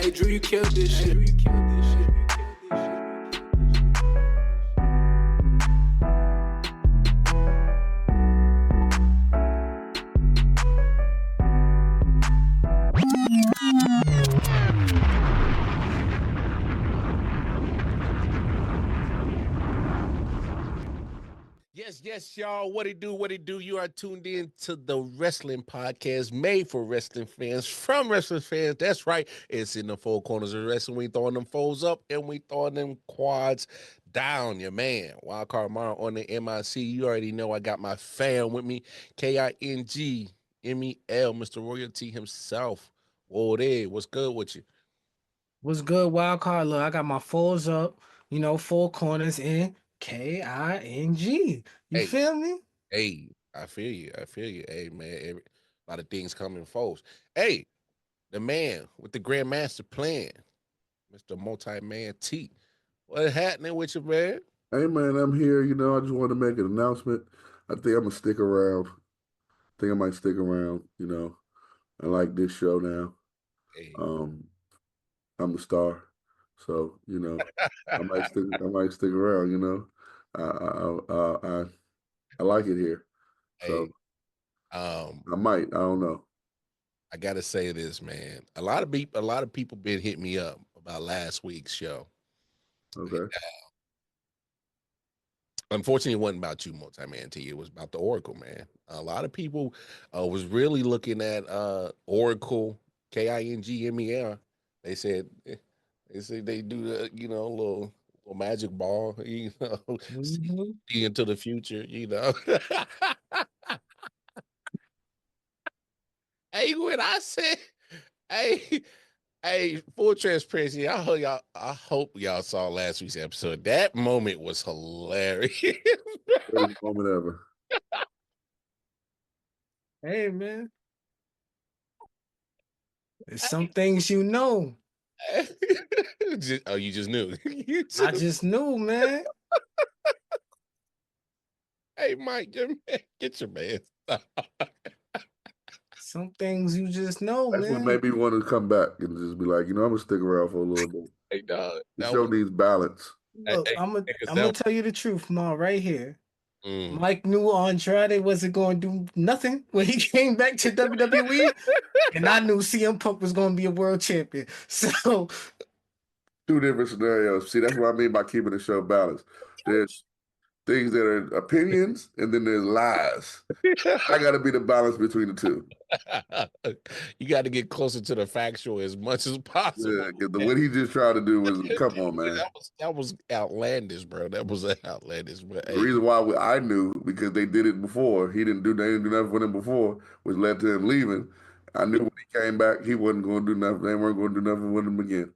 Hey, Drew, you killed this shit. Yes, y'all. What it do? You are tuned in to the wrestling podcast made for wrestling fans from wrestling fans. That's right. It's in the four corners of wrestling. We throwing them foes up and we throwing them quads down. Your man, Wildcard Mara on the MIC. You already know I got my fam with me. KING MEL, Mr. Royalty himself. Whoa, there. What's good with you? What's good, wild card? Look, I got my fours up, four corners in KING. You Hey, feel me? hey, I feel you. Hey, man, a lot of things coming foes. Hey, the man with the Grandmaster plan, Mr. Multi-Man T. What's happening with you, man? Hey man, I'm here. I just want to make an announcement. I think I'm gonna stick around. I think I might stick around. I like this show now. Hey. I'm the star, so I might stick. I might stick around. I like it here, so hey, I might. I don't know. I gotta say this, man. A lot of people been hitting me up about last week's show. Okay. Unfortunately, it wasn't about you, Multi-Man T. It was about the Oracle, man. A lot of people was really looking at Oracle, KINGMER. They said they do the, little magic ball, see into the future, Hey, when I said, hey, full transparency, I hope y'all saw last week's episode. That moment was hilarious. Greatest moment ever. Hey, man. There's some things you know. You just knew. I just knew, man. Hey, Mike, get your man. Some things you just know, That's man. what made me want to come back and just be like, I'm gonna stick around for a little bit. Hey, dog. The show needs balance. Look, I'm gonna tell you the truth, Ma, right here. Mike knew Andrade wasn't going to do nothing when he came back to WWE, and I knew CM Punk was going to be a world champion. So, two different scenarios. See, that's what I mean by keeping the show balanced. There's things that are opinions, and then there's lies. I got to be the balance between the two. You got to get closer to the factual as much as possible. Yeah, because what he just tried to do was, come on, man. That was outlandish, bro. That was outlandish. But the reason why I knew, because they did it before. They didn't do nothing for him before, which led to him leaving. I knew when he came back, he wasn't going to do nothing. They weren't going to do nothing with him again.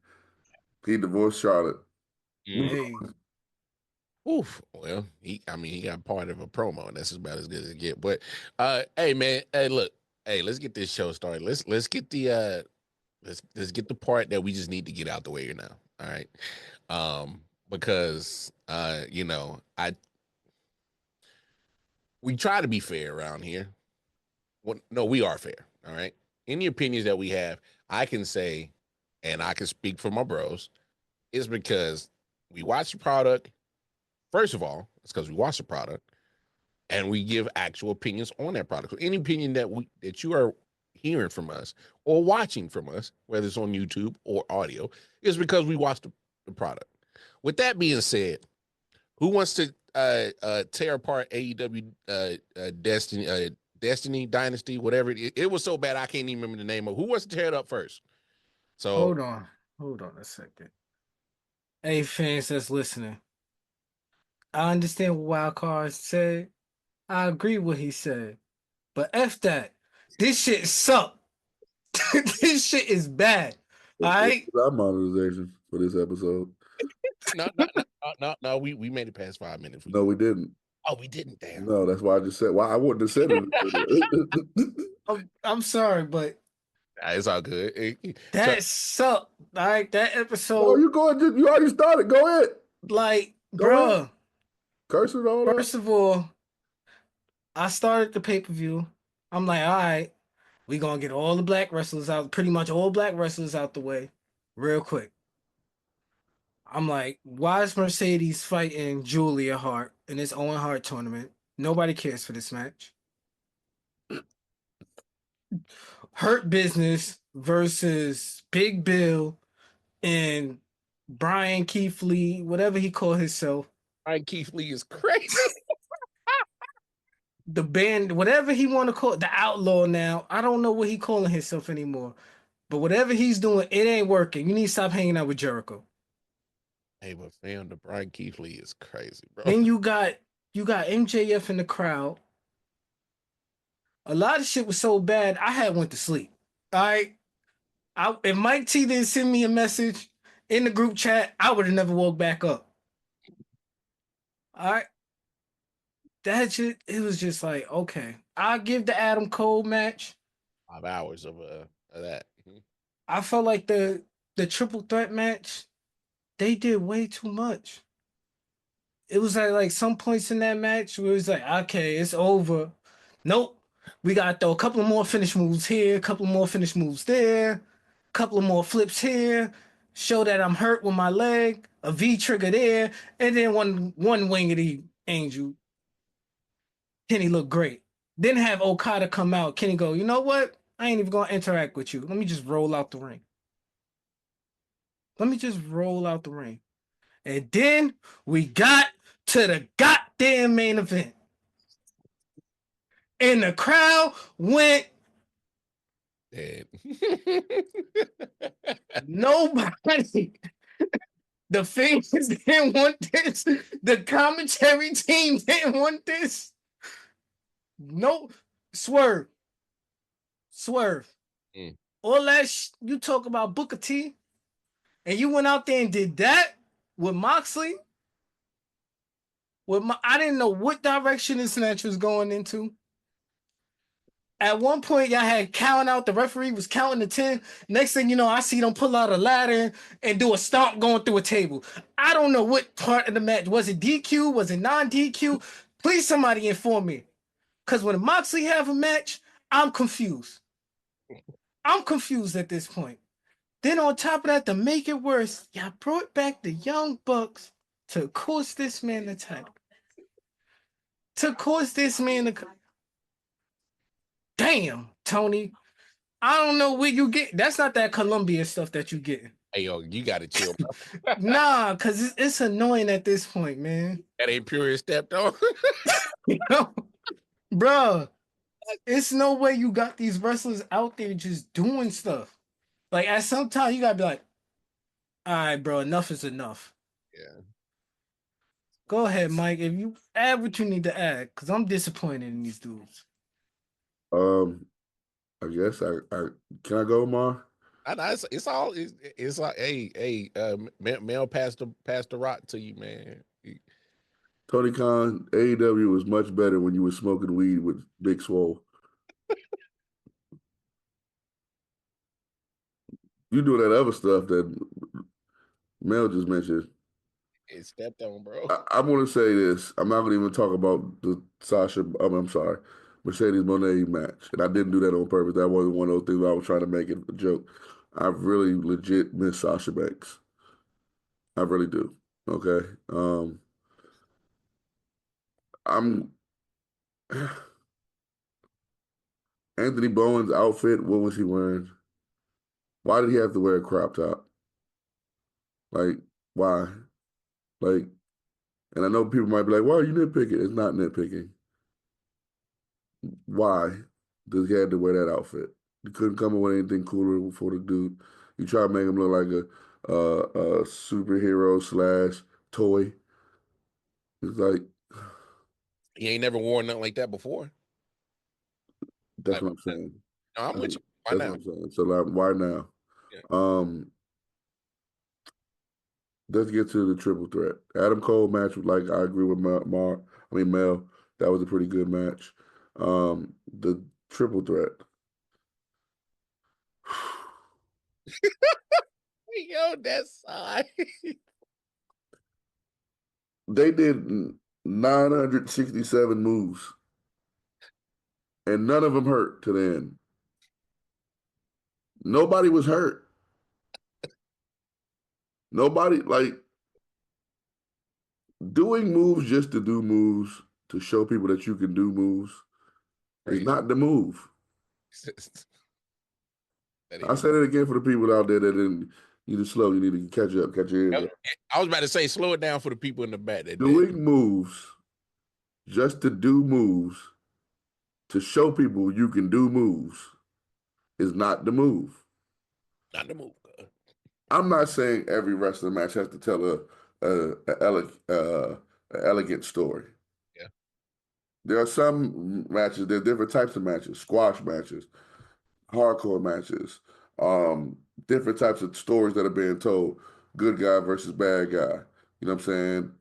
He divorced Charlotte. hey. Oof. Well, he got part of a promo, and that's about as good as it get. But hey man, hey look, hey, let's get this show started. Let's get the let's get the part that we just need to get out the way here now. All right. Because we try to be fair around here. Well, no, we are fair. All right. Any opinions that we have, I can say, and I can speak for my bros, is because we watch the product. First of all, it's because we watch the product and we give actual opinions on that product. So any opinion that you are hearing from us or watching from us, whether it's on YouTube or audio, is because we watched the product. With that being said, who wants to tear apart AEW Destiny Dynasty, whatever it was so bad I can't even remember the name of. Who wants to tear it up first? So hold on a second. Hey, fans that's listening, I understand what Wildcard said. I agree with what he said, but F that. This shit suck. This shit is bad. All right. Our monetization for this episode. No. We made it past 5 minutes. No, we didn't. Oh, we didn't. Damn. No, that's why I just said. Why I wouldn't have said it. I'm sorry, but it's all good. That sucked. All right, that episode. Oh, you already started. Go ahead. Like, bro. Curse it all. First of all, I started the pay-per-view. I'm like, all right, we gonna get all the black wrestlers out, pretty much all black wrestlers out the way. real quick. I'm like, why is Mercedes fighting Julia Hart in this Owen Hart tournament? Nobody cares for this match. Hurt Business versus Big Bill and Brian Keith Lee, whatever he called himself. Brian Keith Lee is crazy. The band, whatever he want to call it, the outlaw now. I don't know what he calling himself anymore. But whatever he's doing, it ain't working. You need to stop hanging out with Jericho. Hey, but fam, the Brian Keith Lee is crazy, bro. Then you got MJF in the crowd. A lot of shit was so bad, I had went to sleep. All right. If Mike T didn't send me a message in the group chat, I would have never woke back up. All right. That shit, it was just like, okay. I'll give the Adam Cole match 5 hours of that. I felt like the triple threat match, they did way too much. It was like some points in that match where it was like, okay, it's over. Nope. We got to throw a couple of more finish moves here, a couple of more finish moves there, a couple of more flips here, show that I'm hurt with my leg, a V trigger there, and then one wingedy angel. Kenny looked great. Then have Okada come out. Kenny go, you know what? I ain't even going to interact with you. Let me just roll out the ring. Let me just roll out the ring. And then we got to the goddamn main event. And the crowd went Dead. nobody. The fans didn't want this. The commentary team didn't want this. No, Swerve. All that you talk about Booker T, and you went out there and did that with Moxley. I didn't know what direction this match was going into. At one point, y'all had counting out. The referee was counting to 10. Next thing you know, I see them pull out a ladder and do a stomp going through a table. I don't know what part of the match. Was it DQ? Was it non-DQ? Please, somebody inform me. Because when Moxley have a match, I'm confused. I'm confused at this point. Then on top of that, to make it worse, y'all brought back the Young Bucks to cost this man the title. Damn, Tony. I don't know where you get. That's not that Columbia stuff that you get. Hey, yo, you got to chill, bro. Nah, because it's annoying at this point, man. That ain't pure step, though. You know? Bro, it's no way you got these wrestlers out there just doing stuff. Like, at some time, you got to be like, all right, bro, enough is enough. Yeah. Go ahead, Mike. If you add what you need to add, because I'm disappointed in these dudes. I guess I can I go, Mar? It's like Mel passed the rock to you, man. Tony Khan, AEW was much better when you were smoking weed with Big Swole. You do that other stuff that Mel just mentioned. It stepped on, bro. I'm going to say this. I'm not going to even talk about the I'm sorry, Mercedes Moné match. And I didn't do that on purpose. That wasn't one of those things where I was trying to make it a joke. I really legit miss Sasha Banks. I really do. Okay. I'm Anthony Bowen's outfit. What was he wearing? Why did he have to wear a crop top? Like, why? Like, and I know people might be like, "Why are you nitpicking?" It's not nitpicking. Why does he have to wear that outfit? You couldn't come up with anything cooler for the dude. You try to make him look like a superhero slash toy. It's like He ain't never worn nothing like that before. that's what I'm saying. No, I'm with you. Why That's now? what I'm saying. So like, why now? Yeah. Let's get to the triple threat. Adam Cole match, like I agree with Mel. That was a pretty good match. The triple threat. Yo, that's They did 967 moves, and none of them hurt to the end. Nobody was hurt. Nobody like doing moves just to do moves to show people that you can do moves is Crazy. not the move. That I is. said it again for the people out there that didn't. You need to slow. You need to catch up. Catch your ears up. I was about to say, slow it down for the people in the back. Doing moves just to do moves to show people you can do moves is not the move. Not the move. I'm not saying every wrestling match has to tell a elegant story. Yeah. There are some matches. There are different types of matches: squash matches, hardcore matches, different types of stories that are being told. Good guy versus bad guy. You know what I'm saying?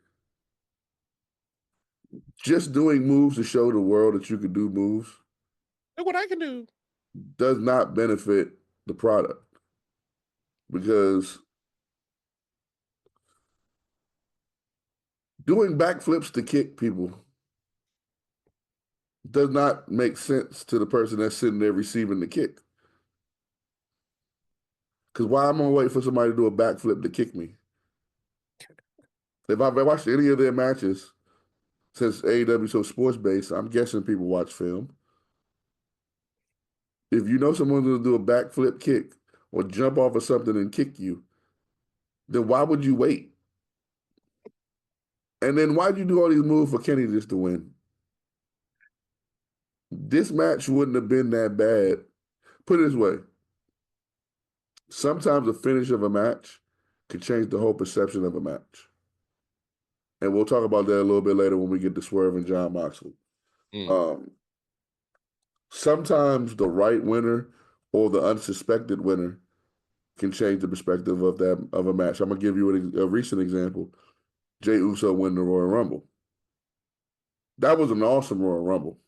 Just doing moves to show the world that you can do moves Look what I can do. does not benefit the product because doing backflips to kick people does not make sense to the person that's sitting there receiving the kick. Because why am I gonna wait for somebody to do a backflip to kick me? If I've watched any of their matches since AEW so sports based, I'm guessing people watch film. If you know someone's gonna do a backflip kick or jump off of something and kick you, then why would you wait? And then why'd you do all these moves for Kenny just to win? This match wouldn't have been that bad. Put it this way. Sometimes the finish of a match can change the whole perception of a match. And we'll talk about that a little bit later when we get to Swerve and John Moxley. Sometimes the right winner or the unsuspected winner can change the perspective of a match. I'm gonna give you a recent example. Jey Uso winning the Royal Rumble. That was an awesome Royal Rumble.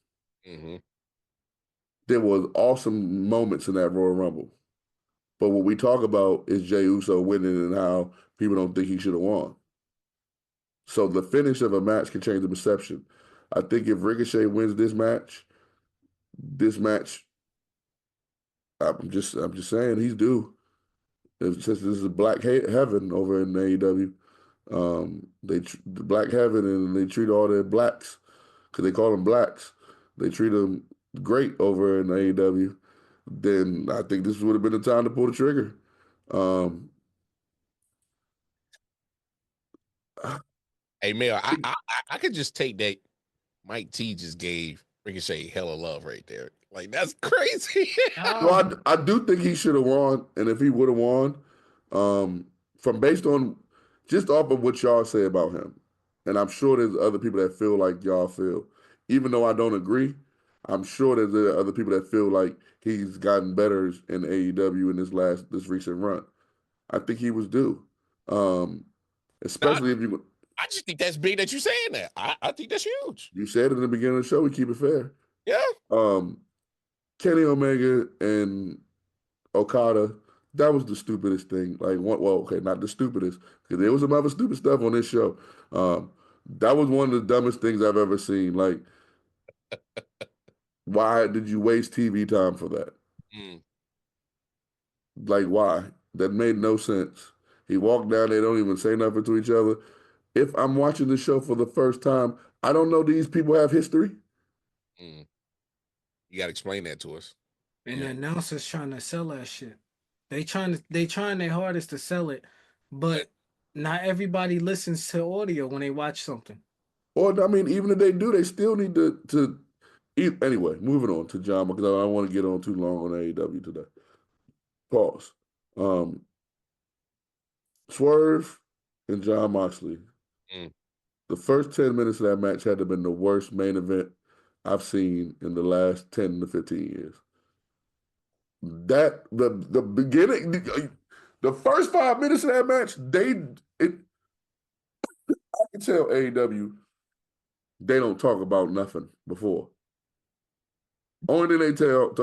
Mm-hmm. There was awesome moments in that Royal Rumble. But what we talk about is Jey Uso winning and how people don't think he should have won. So the finish of a match can change the perception. I think if Ricochet wins this match, I'm just saying he's due. Since this is Black Heaven over in AEW, the Black Heaven, and they treat all their blacks because they call them blacks. They treat them great over in AEW. Then I think this would have been the time to pull the trigger. Hey, Mel, I could just take that. Mike T just gave Ricochet hella love right there. Like, that's crazy. Well, I do think he should have won, and if he would have won, from based on just off of what y'all say about him, and I'm sure there's other people that feel like y'all feel, even though I don't agree, I'm sure there are other people that feel like he's gotten better in AEW in this recent run. I think he was due, especially if you. I just think that's big that you're saying that. I think that's huge. You said it in the beginning of the show. We keep it fair. Yeah. Kenny Omega and Okada, that was the stupidest thing. Like, okay, not the stupidest, because there was some other stupid stuff on this show. That was one of the dumbest things I've ever seen. Like, why did you waste TV time for that? Like, why? That made no sense. He walked down, they don't even say nothing to each other. If I'm watching the show for the first time, I don't know these people have history. You got to explain that to us. And the announcers trying to sell that shit. They trying their hardest to sell it, but not everybody listens to audio when they watch something. Or I mean, even if they do, they still need to. Anyway, moving on to John because I don't want to get on too long on AEW today. Pause. Swerve and John Moxley. The first 10 minutes of that match had to have been the worst main event I've seen in the last 10 to 15 years. That the beginning, the first 5 minutes of that match, I can tell AEW they don't talk about nothing before. Only thing they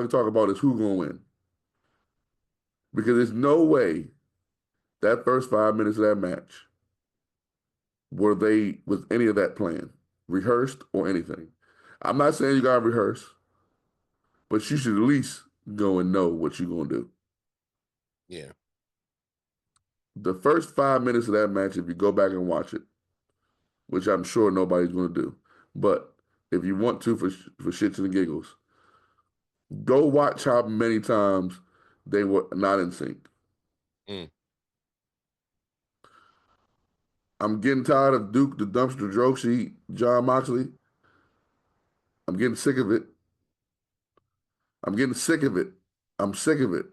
talk about is who gonna win. Because there's no way that first 5 minutes of that match was any of that planned, rehearsed, or anything. I'm not saying you gotta rehearse, but you should at least go and know what you're gonna do. Yeah. The first 5 minutes of that match, if you go back and watch it, which I'm sure nobody's going to do, but if you want to for shits and giggles, go watch how many times they were not in sync. Mm. I'm getting tired of Duke the dumpster joke sheet, John Moxley. I'm getting sick of it. I'm getting sick of it. I'm sick of it.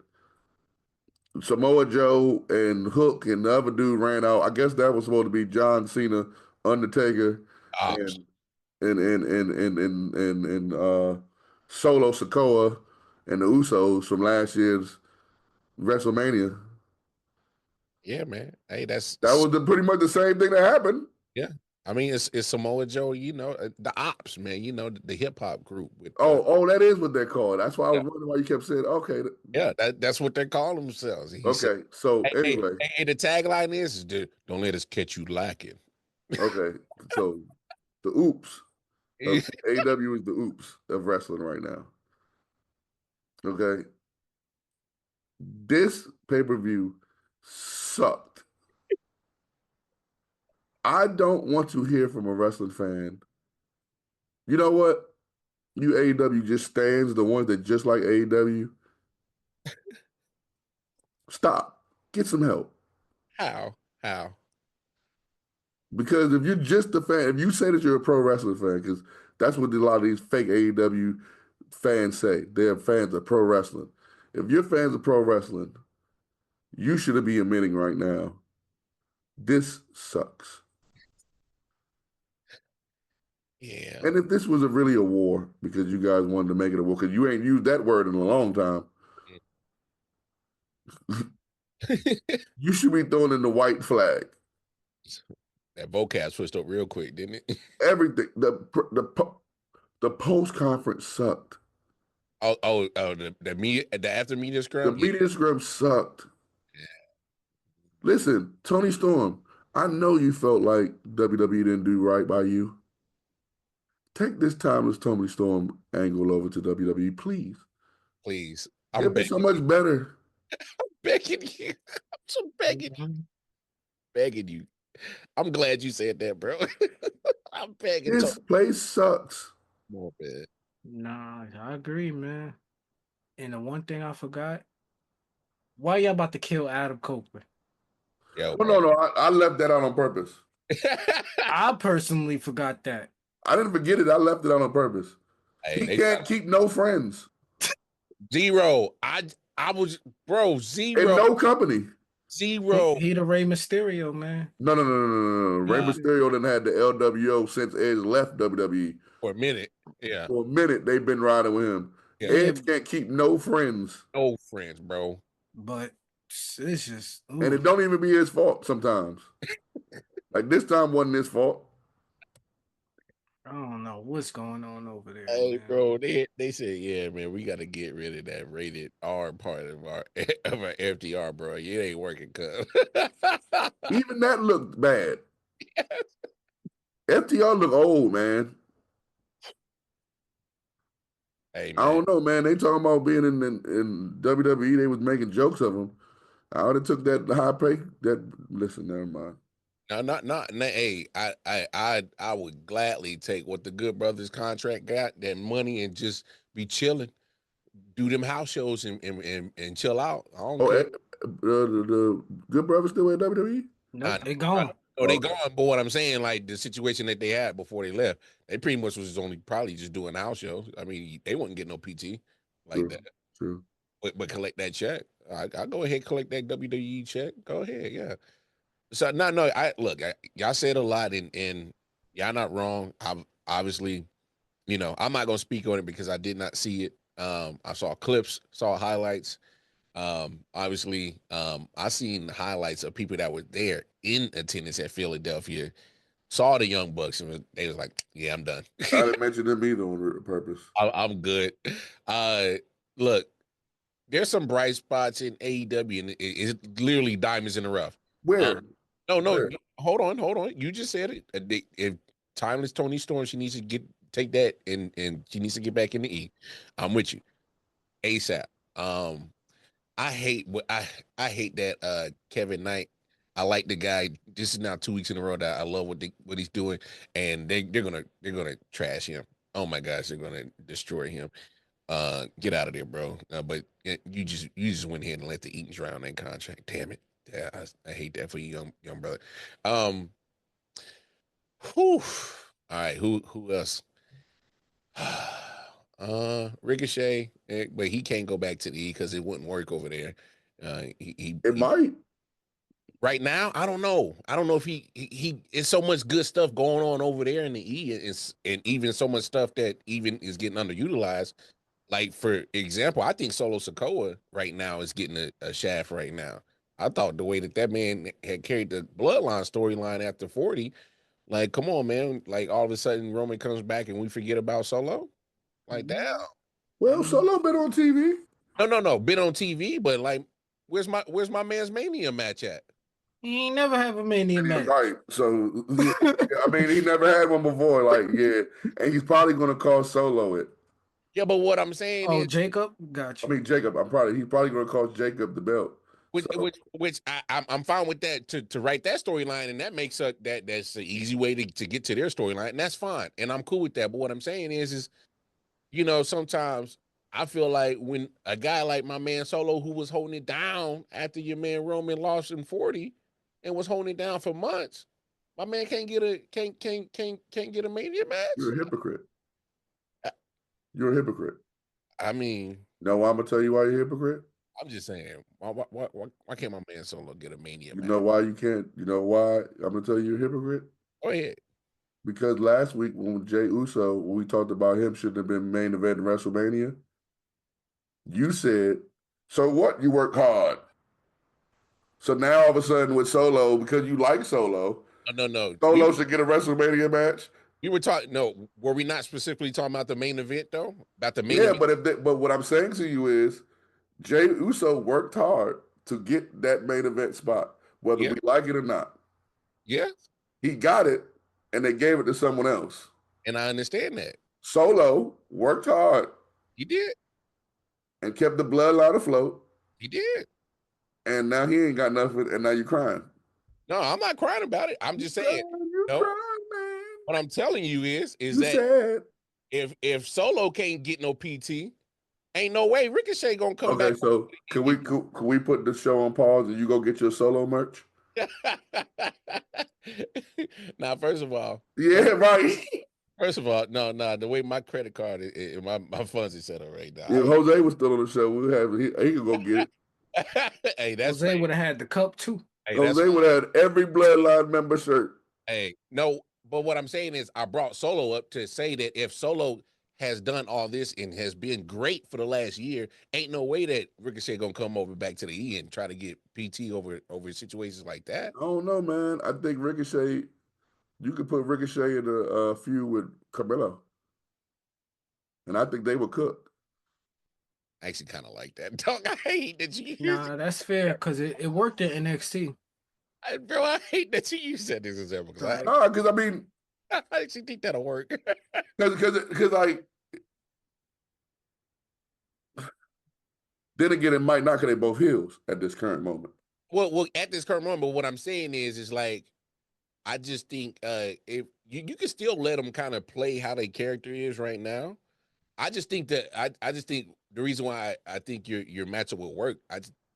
Samoa Joe and Hook and the other dude ran out. I guess that was supposed to be John Cena, Undertaker, Ops. and Solo Sikoa and the Usos from last year's WrestleMania. Yeah, man. Hey, That was pretty much the same thing that happened. yeah. I mean, it's Samoa Joe. The Ops, man. The hip hop group with. Oh, that is what they're called. That's why I was Yeah. wondering why you kept saying, okay. Yeah, that's what they call themselves. He said, Okay, so anyway. hey, the tagline is don't let us catch you lacking. Okay, so the oops of AEW is the oops of wrestling right now. Okay, this pay-per-view sucked. I don't want to hear from a wrestling fan. You know what? You AEW just stands, the ones that just like AEW. Stop. Get some help. How? Because if you're just a fan, if you say that you're a pro wrestling fan, because that's what a lot of these fake AEW fans say. They're fans of pro wrestling. If you're fans of pro wrestling, you should be admitting right now, this sucks. Yeah. And if this was really a war, because you guys wanted to make it a war, because you ain't used that word in a long time, you should be throwing in the white flag. That vocab switched up real quick, didn't it? Everything. The post conference sucked. The after media scrum. The media scrum sucked. Yeah. Listen, Tony Storm, I know you felt like WWE didn't do right by you. Take this timeless Tony Storm angle over to WWE, please. Please. It'll be so much better. I'm begging you. I'm so begging you. Begging you. I'm glad you said that, bro. I'm begging. This place sucks. More bad. Nah, I agree, man. And the one thing I forgot, why y'all about to kill Adam Copeland? Yo, no. I left that out on purpose. I personally forgot that. I didn't forget it. I left it out on purpose. Hey, he can't keep no friends. Zero. I was, bro, zero. In no company. Zero. He the Rey Mysterio, man. No. Rey Mysterio done had the LWO since Edge left WWE. For a minute. Yeah. For a minute, they've been riding with him. Yeah. Edge can't keep no friends. No friends, bro. But it's just... Ooh. And it don't even be his fault sometimes. Like this time wasn't his fault. I don't know what's going on over there. Hey, man. bro, they said, yeah, man, we got to get rid of that rated R part of our FDR, bro. It ain't working, cuz. Even that looked bad. Yes. FDR look old, man. Hey, man. I don't know, man. They talking about being in WWE. They was making jokes of him. I would have took that high pay. Listen, never mind. No, not. Hey, I would gladly take what the Good Brothers contract got, that money, and just be chilling, do them house shows and chill out. I don't care. The Good Brothers still at WWE? No, they gone. No, they gone. But what I'm saying, like the situation that they had before they left, they pretty much was only probably just doing house shows. I mean, they wouldn't get no PT like that. True. But collect that check. I go ahead and collect that WWE check. Go ahead, yeah. So no, y'all said a lot, and y'all not wrong. I've obviously, I'm not gonna speak on it because I did not see it. I saw clips, saw highlights. Obviously, I seen highlights of people that were there in attendance at Philadelphia, saw the Young Bucks, and they was like, "Yeah, I'm done." I didn't mention them either on purpose. I'm good. Look, there's some bright spots in AEW, and it's literally diamonds in the rough. Where? No, Where? hold on. You just said it. If timeless Tony Storm, she needs to take that and she needs to get back in the E. I'm with you, ASAP. I hate that Kevin Knight I like the guy. This is now 2 weeks in a row that I love what he's doing, and they're gonna trash him. Oh my gosh, they're gonna destroy him. Get out of there, bro. But you just went ahead and let the ink dry on that contract. Damn it. Yeah, I hate that for you, young brother. Whew. All right, who else? Ricochet, but he can't go back to the E because it wouldn't work over there. It might. Right now, I don't know. I don't know if he it's so much good stuff going on over there in the E, and even so much stuff that even is getting underutilized. Like for example, I think Solo Sikoa right now is getting a shaft right now. I thought the way that man had carried the Bloodline storyline after 40, like come on, man, like all of a sudden Roman comes back and we forget about Solo, like damn. Well, Solo been on TV. No, been on TV, but like, where's my man's Mania match at? He ain't never have a Mania match. Right. So, I mean, he never had one before. Like, yeah. And he's probably going to call Solo it. Yeah, but what I'm saying Oh, is, Jacob, got I you. mean, Jacob, he's probably going to call Jacob the belt. which I'm fine with that to write that storyline, and that makes that's an easy way to get to their storyline, and that's fine, and I'm cool with that. But what I'm saying is sometimes I feel like when a guy like my man Solo, who was holding it down after your man Roman lost in 40, and was holding it down for months, my man can't get a Mania match. You're a hypocrite. I- You're a hypocrite. I mean, No, I'm gonna tell you why you're a hypocrite. I'm just saying, why can't my man Solo get a Mania You match? know why you can't? You know why I'm gonna tell you you're a hypocrite? Go ahead. Because last week when Jey Uso, when we talked about him shouldn't have been main event in WrestleMania, you said, "So what? You work hard." So now all of a sudden with Solo, because you like Solo, No. Solo should get a WrestleMania match. You were talking. No, were we not specifically talking about the main event though? About the main Yeah, event? but what I'm saying to you is, Jey Uso worked hard to get that main event spot, whether Yeah, we like it or not. yeah, He got it, and they gave it to someone else. and I understand that. Solo worked hard He did. and kept the bloodline afloat, He did. and now he ain't got nothing, and now you're crying. No, I'm not crying about it. I'm just saying. You No, crying, man. what I'm telling you is You that sad. if Solo can't get no PT, ain't no way Ricochet gonna come Okay, back. so can we put the show on pause and you go get your Solo merch? Now, first of all, Yeah, right. no. The way my credit card, my funds is set up right now. If Jose was still on the show, we'd have he could go get it. Hey, that's Jose would have had the cup too. hey, that's Jose would have had every bloodline member shirt. hey, no. But what I'm saying is, I brought Solo up to say that if Solo has done all this and has been great for the last year, ain't no way that Ricochet gonna come over back to the E and try to get PT over situations like that. I don't know, man. I think Ricochet, you could put Ricochet in a feud with Carmelo, and I think they would cook. I actually kind of like that. Dog, I hate that you. Nah, that's fair because it worked at NXT. Bro, I hate that you used that this example because Because I mean, I actually think that'll work. because like, then again, it might not because they both heels at this current moment. Well, at this current moment, but what I'm saying is like, I just think if you can still let them kind of play how their character is right now. I just think that I just think the reason why I think your matchup will work,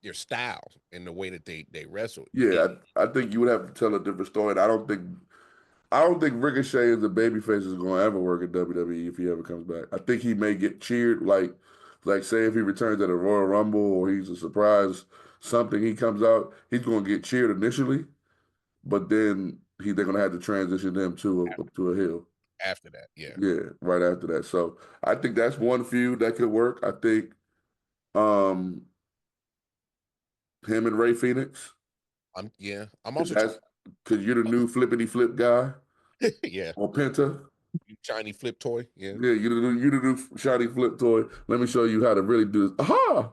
their style and the way that they wrestle. Yeah, I think you would have to tell a different story. And I don't think Ricochet as a babyface is going to ever work at WWE if he ever comes back. I think he may get cheered, like say if he returns at a Royal Rumble or he's a surprise something, he comes out, he's going to get cheered initially, but then they're going to have to transition him to a heel. After that, yeah. Yeah, right after that. So I think that's one feud that could work. I think him and Ray Phoenix. I'm also because you're the new flippity flip guy. Yeah. Or Penta. Shiny flip toy. Yeah. Yeah, you the new shiny flip toy. Let me show you how to really do this. Aha!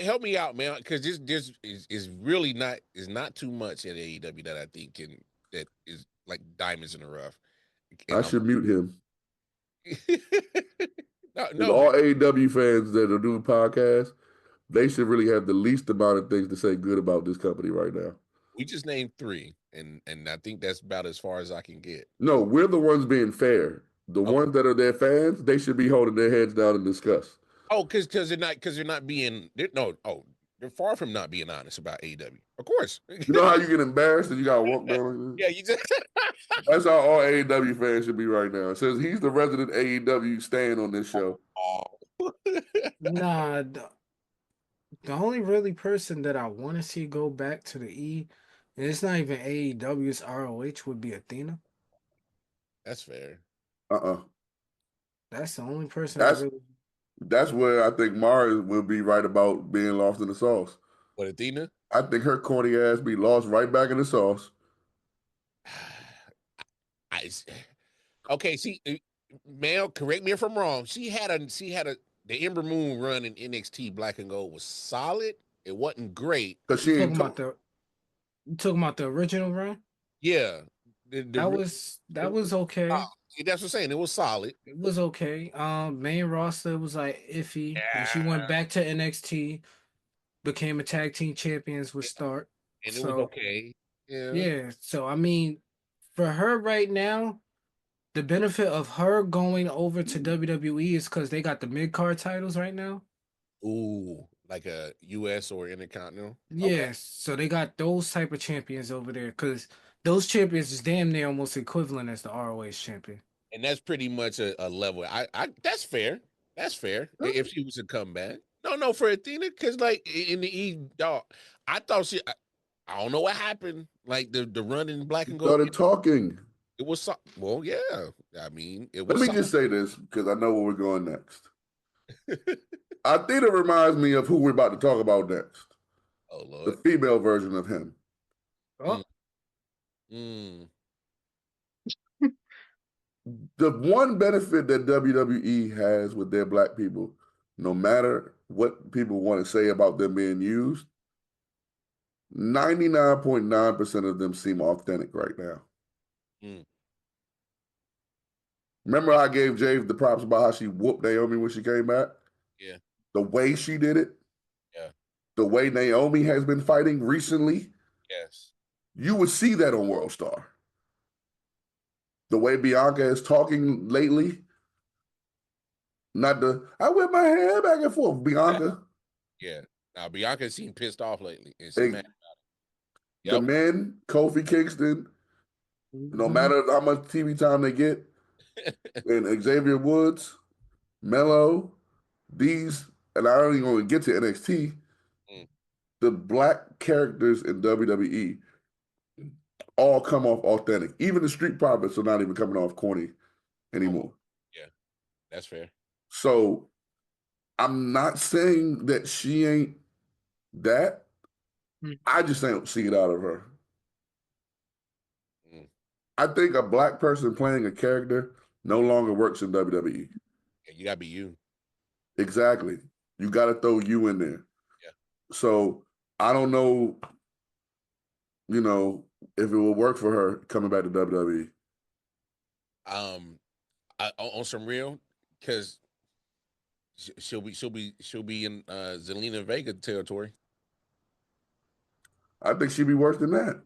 Help me out, man, because this is really not too much at AEW that I think that is like diamonds in the rough. I should mute him. No. All AEW fans that are doing podcasts, they should really have the least amount of things to say good about this company right now. We just named 3, and I think that's about as far as I can get. No, we're the ones being fair. The ones that are their fans, they should be holding their heads down and discuss. Oh, because they're not being they're far from not being honest about AEW. Of course. You know how you get embarrassed and you gotta walk down? Yeah, you just That's how all AEW fans should be right now. It says he's the resident AEW stand on this show. Nah, the only really person that I want to see go back to the E, and it's not even AEW, it's ROH, would be Athena. That's fair. That's the only person That's where I think Mars will be right about being lost in the sauce. What, Athena? I think her corny ass be lost right back in the sauce. Okay, see, Mel, correct me if I'm wrong. She had the Ember Moon run in NXT Black and Gold was solid. It wasn't great. Cause she ain't you talking about the original run? Yeah. That was okay. That's what I'm saying. It was solid. It was okay. Main roster was like iffy. Yeah. And she went back to NXT, became a tag team champions with Start. And it was okay. Yeah. So I mean, for her right now, the benefit of her going over to WWE is because they got the mid-card titles right now. Ooh, like a US or Intercontinental? Yes. Okay. So they got those type of champions over there because those champions is damn near almost equivalent as the ROH champion. And that's pretty much a level. I that's fair. That's fair. Huh? If she was to come back. No, for Athena, because like in the E, dog, I thought I don't know what happened. Like the run in Black and Gold. Started talking. It was well, yeah. I mean, it was. Let me just say this because I know where we're going next. Athena reminds me of who we're about to talk about next. Oh Lord, the female version of him. Oh. The one benefit that WWE has with their black people, no matter what people want to say about them being used, 99.9% of them seem authentic right now. Remember I gave Jave the props about how she whooped Naomi when she came back? Yeah. The way she did it? Yeah. The way Naomi has been fighting recently? Yes. You would see that on World Star. The way Bianca is talking lately, I whip my hair back and forth, Bianca. Yeah. Now, Bianca seemed pissed off lately. And mad about it. Yep. The men, Kofi Kingston, no matter how much TV time they get, and Xavier Woods, Mello, these, and I don't even want to get to NXT, the black characters in WWE all come off authentic. Even the Street Profits are not even coming off corny anymore. Yeah, that's fair. So I'm not saying that she ain't that. I just don't see it out of her. I think a black person playing a character no longer works in WWE. Yeah, you gotta be you. Exactly. You gotta throw you in there. Yeah. So I don't know, if it will work for her coming back to WWE. On some real, because she'll be in Zelina Vega territory. I think she'd be worse than that.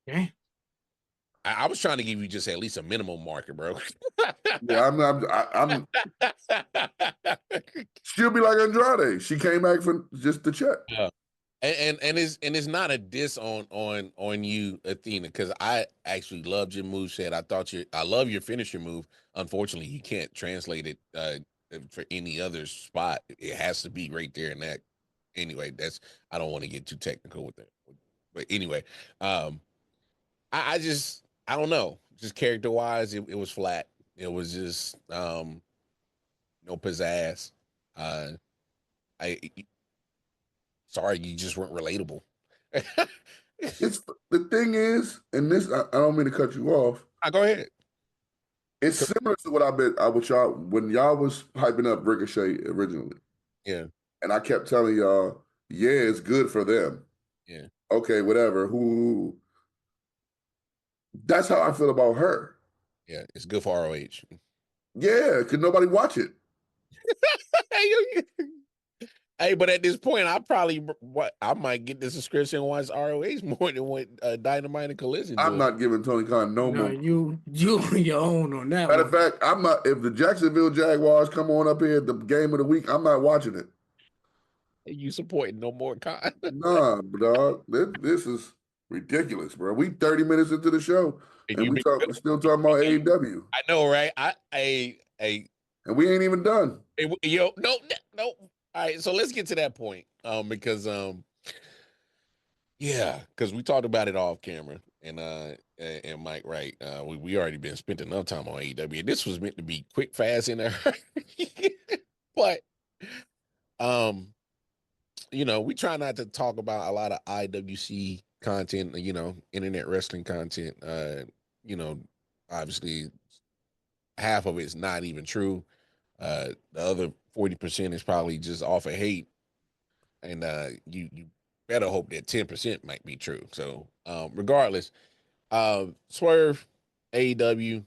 Yeah. I was trying to give you just at least a minimum marker, bro. Yeah, I'm she'll be like Andrade. She came back for just to check. Yeah. And it's not a diss on you, Athena, because I actually loved your moveset. I love your finisher move. Unfortunately, you can't translate it for any other spot. It has to be right there and that. Anyway, I don't want to get too technical with that. But anyway, I don't know. Just character wise, it was flat. It was just no pizzazz. Sorry, you just weren't relatable. It's the thing is, and this I don't mean to cut you off. Go ahead. It's similar to what I with y'all when y'all was hyping up Ricochet originally. Yeah. And I kept telling y'all, yeah, it's good for them. Yeah. Okay, whatever. Who? That's how I feel about her. Yeah, it's good for ROH. Yeah, could nobody watch it? Hey, but at this point, I might get the subscription and watch ROH more than what Dynamite and Collision I'm do. not giving Tony Khan no No, more. you on your own on that Matter one. of fact, I'm not. If the Jacksonville Jaguars come on up here, the game of the week, I'm not watching it. You supporting no more con? Nah, dog. This is ridiculous, bro. We 30 minutes into the show, And and you we been talk. We're still talking about AEW, I know, right? and we ain't even done. Yo, no. All right, so let's get to that point. Because yeah, because we talked about it off camera, and Mike, right? We already been spent enough time on AEW. This was meant to be quick, fast, and a hurry. But we try not to talk about a lot of IWC content, internet wrestling content. Obviously half of it's not even true. The other 40% is probably just off of hate. And you better hope that 10% might be true. So regardless, Swerve, AEW,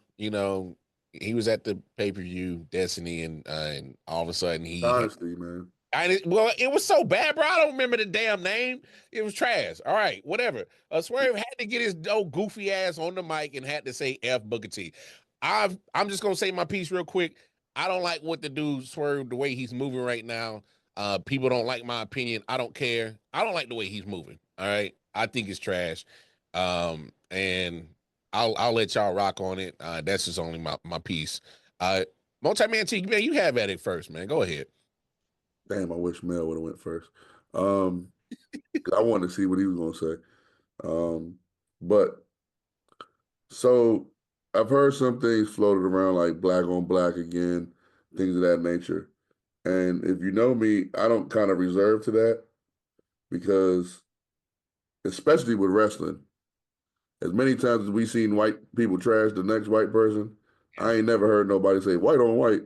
he was at the pay-per-view Destiny, and all of a sudden Honestly, man. it was so bad, bro. I don't remember the damn name. It was trash. All right, whatever. Swerve had to get his old goofy ass on the mic and had to say F Booker T. I'm just gonna say my piece real quick. I don't like what the dude Swerve, the way he's moving right now. People don't like my opinion. I don't care. I don't like the way he's moving. All right. I think it's trash. And I'll let y'all rock on it. That's just only my piece. Multi-man T, man, you have at it first, man. Go ahead. Damn, I wish Mel would have went first. 'Cause I wanted to see what he was gonna say. But so I've heard some things floated around like black on black again, things of that nature. And if you know me, I don't kind of reserve to that because, especially with wrestling, as many times as we've seen white people trash the next white person, I ain't never heard nobody say white on white.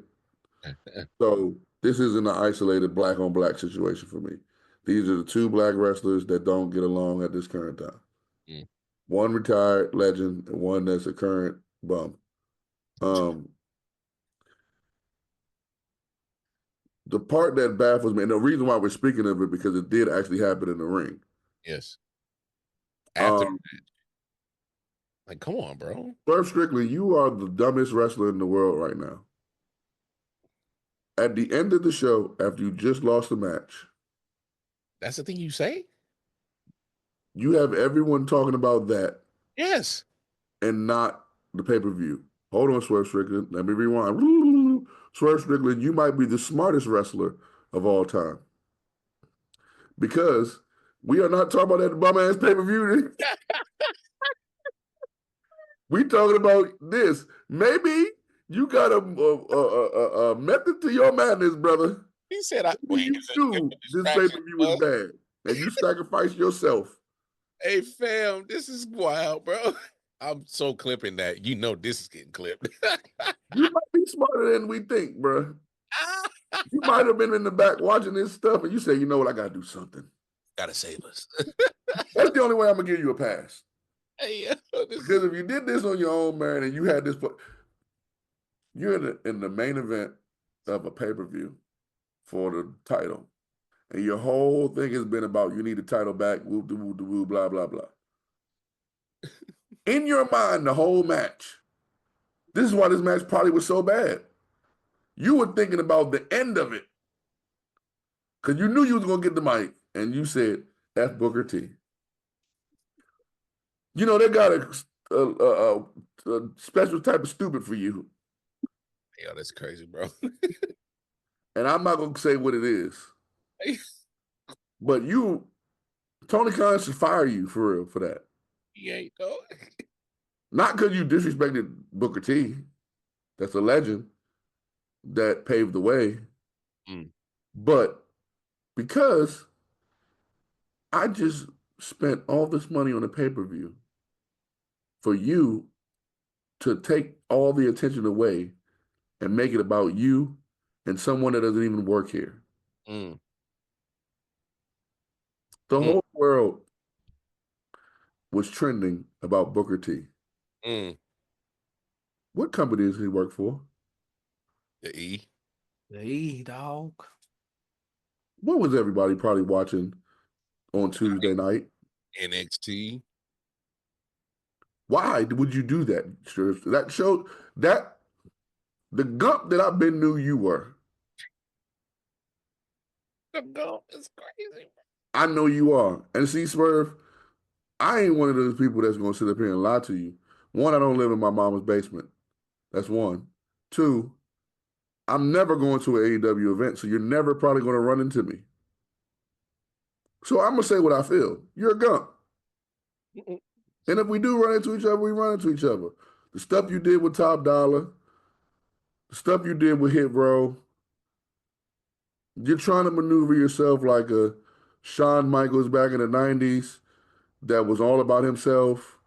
So this isn't an isolated black on black situation for me. These are the two black wrestlers that don't get along at this current time. Mm. One retired legend and one that's a current bum. The part that baffles me, and the reason why we're speaking of it, because it did actually happen in the ring. Yes. After Um, like, come on, bro. Swerve Strickland, you are the dumbest wrestler in the world right now. At the end of the show, after you just lost the match, That's the thing you say? you have everyone talking about that Yes. and not the pay-per-view. Hold on, Swerve Strickland. Let me rewind. Swerve Strickland, you might be the smartest wrestler of all time. Because we are not talking about that bum-ass pay-per-view. We talking about this. Maybe you got a method to your madness, brother. He said, Maybe you knew this pay-per-view was bad, and you sacrificed yourself. Hey, fam, this is wild, bro. I'm so clipping that. This is getting clipped. You might be smarter than we think, bro. You might have been in the back watching this stuff, and you say, "You know what? I got to do something. Gotta save us. That's the only way I'm gonna give you a pass." Hey, Because if you did this on your own, man, and you had this, you're in the main event of a pay-per-view for the title, and your whole thing has been about you need the title back, whoop de whoop de whoop, blah blah blah. In your mind, the whole match. This is why this match probably was so bad. You were thinking about the end of it because you knew you was gonna get the mic, and you said F Booker T. You know they got a special type of stupid for you. Yo, that's crazy, bro. And I'm not gonna say what it is. But Tony Khan should fire you for real for that. He ain't though. Not because you disrespected Booker T. That's a legend that paved the way. But because I just spent all this money on a pay-per-view for you to take all the attention away and make it about you and someone that doesn't even work here. The whole world was trending about Booker T. What company does he work for? The E. The E, dog. What was everybody probably watching on Tuesday night? NXT. Why would you do that? Sure, that showed that the gump that I've been knew you were. The gump is crazy. I know you are. And see, Swerve, I ain't one of those people that's gonna sit up here and lie to you. One, I don't live in my mama's basement. That's one. Two, I'm never going to an AEW event, so you're never probably gonna run into me. So I'm gonna say what I feel. You're a gump. And if we do run into each other, we run into each other. The stuff you did with Top Dollar, the stuff you did with Hit Row, you're trying to maneuver yourself like a Shawn Michaels back in the 90s that was all about himself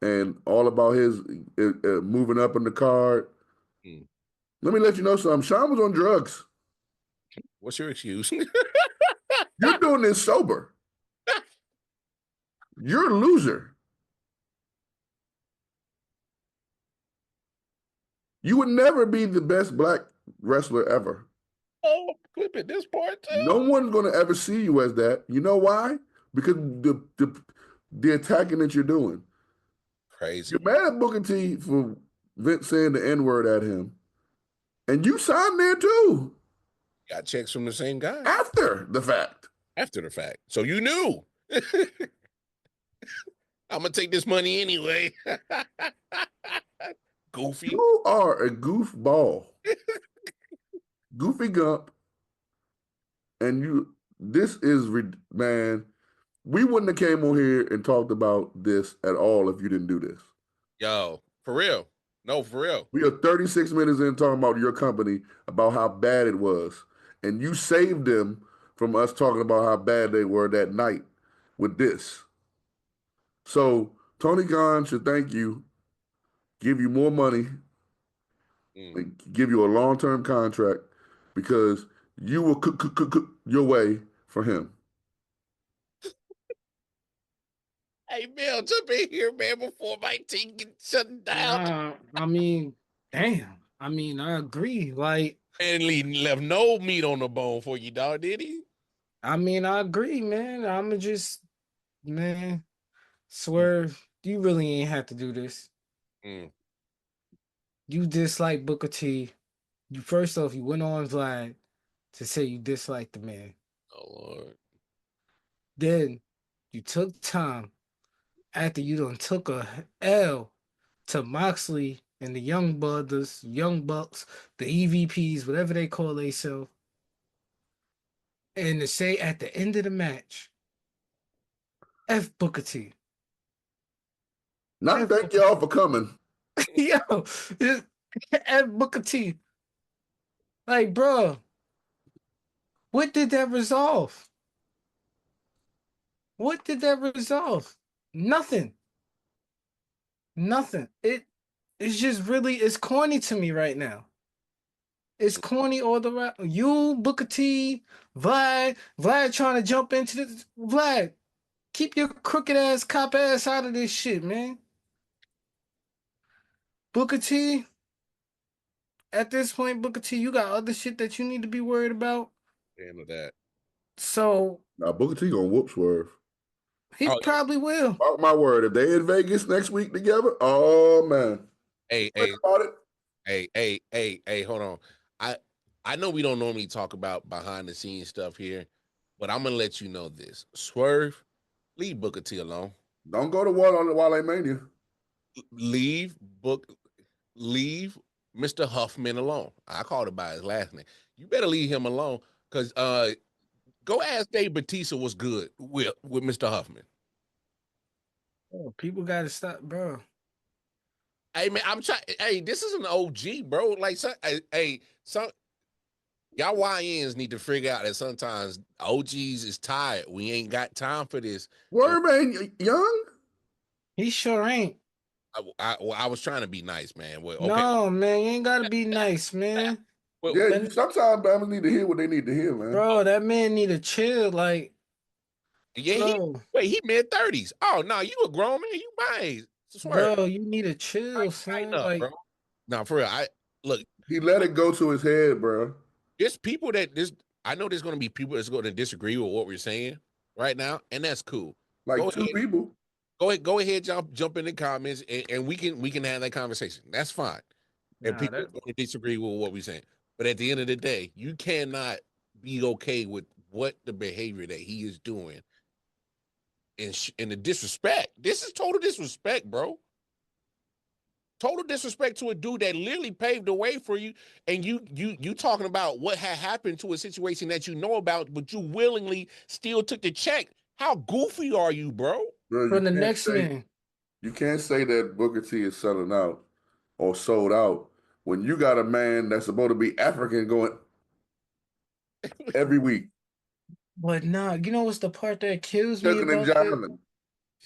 and all about his moving up in the card. Mm. Let me let you know something. Shawn was on drugs. What's your excuse? You're doing this sober. You're a loser. You would never be the best black wrestler ever. Oh, clip it this part too. No one's going to ever see you as that. You know why? Because the attacking that you're doing. Crazy. You're mad at Booker T for Vince saying the N-word at him. And you signed there too. Got checks from the same guy. After the fact. After the fact. So you knew. I'm going to take this money anyway. Goofy. You are a goofball. Goofy Gump. And this is, man, we wouldn't have came on here and talked about this at all if you didn't do this. Yo, for real. No, for real. We are 36 minutes in talking about your company, about how bad it was. And you saved them from us talking about how bad they were that night with this. So Tony Khan should thank you, give you more money, and give you a long-term contract because you will cook your way for him. Hey, Bill, jump in here, man, before my team gets shut down. I mean, damn. I mean, I agree. Like, And left no meat on the bone for you, dog, did he? I mean, I agree, man. Man, Swerve, you really ain't have to do this. You dislike Booker T. You first off, you went on Vlad to say you dislike the man. Oh, Lord. Then you took time after you done took a L to Moxley and the Young Bucks, the EVPs, whatever they call themselves, and to say at the end of the match, F Booker T. Not thank y'all for coming. Yo, F Booker T. Like, bro, what did that resolve? What did that resolve? Nothing. It's just really, it's corny to me right now. It's corny all the way. You, Booker T, Vlad trying to jump into this. Vlad, keep your crooked ass, cop ass out of this shit, man. Booker T, at this point, Booker T, you got other shit that you need to be worried about. Damn that. So, now Booker T gonna whoop Swerve. He probably will. Mark my word. If they in Vegas next week together, oh man. Hey, about it. Hey, hold on. I know we don't normally talk about behind the scenes stuff here, but I'm gonna let you know this. Swerve, leave Booker T alone. Don't go to war on the Wale Mania. Leave Mr. Huffman alone. I called him by his last name. You better leave him alone because go ask Dave Batista what's good with Mr. Huffman. Oh, people gotta stop, bro. Hey man, I'm trying. Hey, this is an OG, bro. Like, some y'all YNs need to figure out that sometimes OGs is tired. We ain't got time for this. Swerve ain't young. He sure ain't. I was trying to be nice, man. Well, okay. No, man, you ain't gotta be nice, man. Well, yeah, sometimes Bama need to hear what they need to hear, man. Bro, that man need to chill. Like, yeah, he mid-30s. Oh no, you a grown man. You my age. Swerve. Bro, you need to chill, son. Like, bro. No, for real. Look. He let it go to his head, bro. There's people that I know there's going to be people that's going to disagree with what we're saying right now, and that's cool. Like Go two ahead, people. go ahead, jump in the comments, and we can have that conversation. That's fine. And Nah, people that are going to disagree with what we're saying, but at the end of the day, you cannot be okay with what the behavior that he is doing and the disrespect. This is total disrespect, bro. Total disrespect to a dude that literally paved the way for you, and you talking about what had happened to a situation that you know about, but you willingly still took the check. How goofy are you, bro? Bro, from the next man. you can't say that Booker T is selling out or sold out when you got a man that's supposed to be African going every week. But nah, you know what's the part that kills me Cooking and about it? jiving.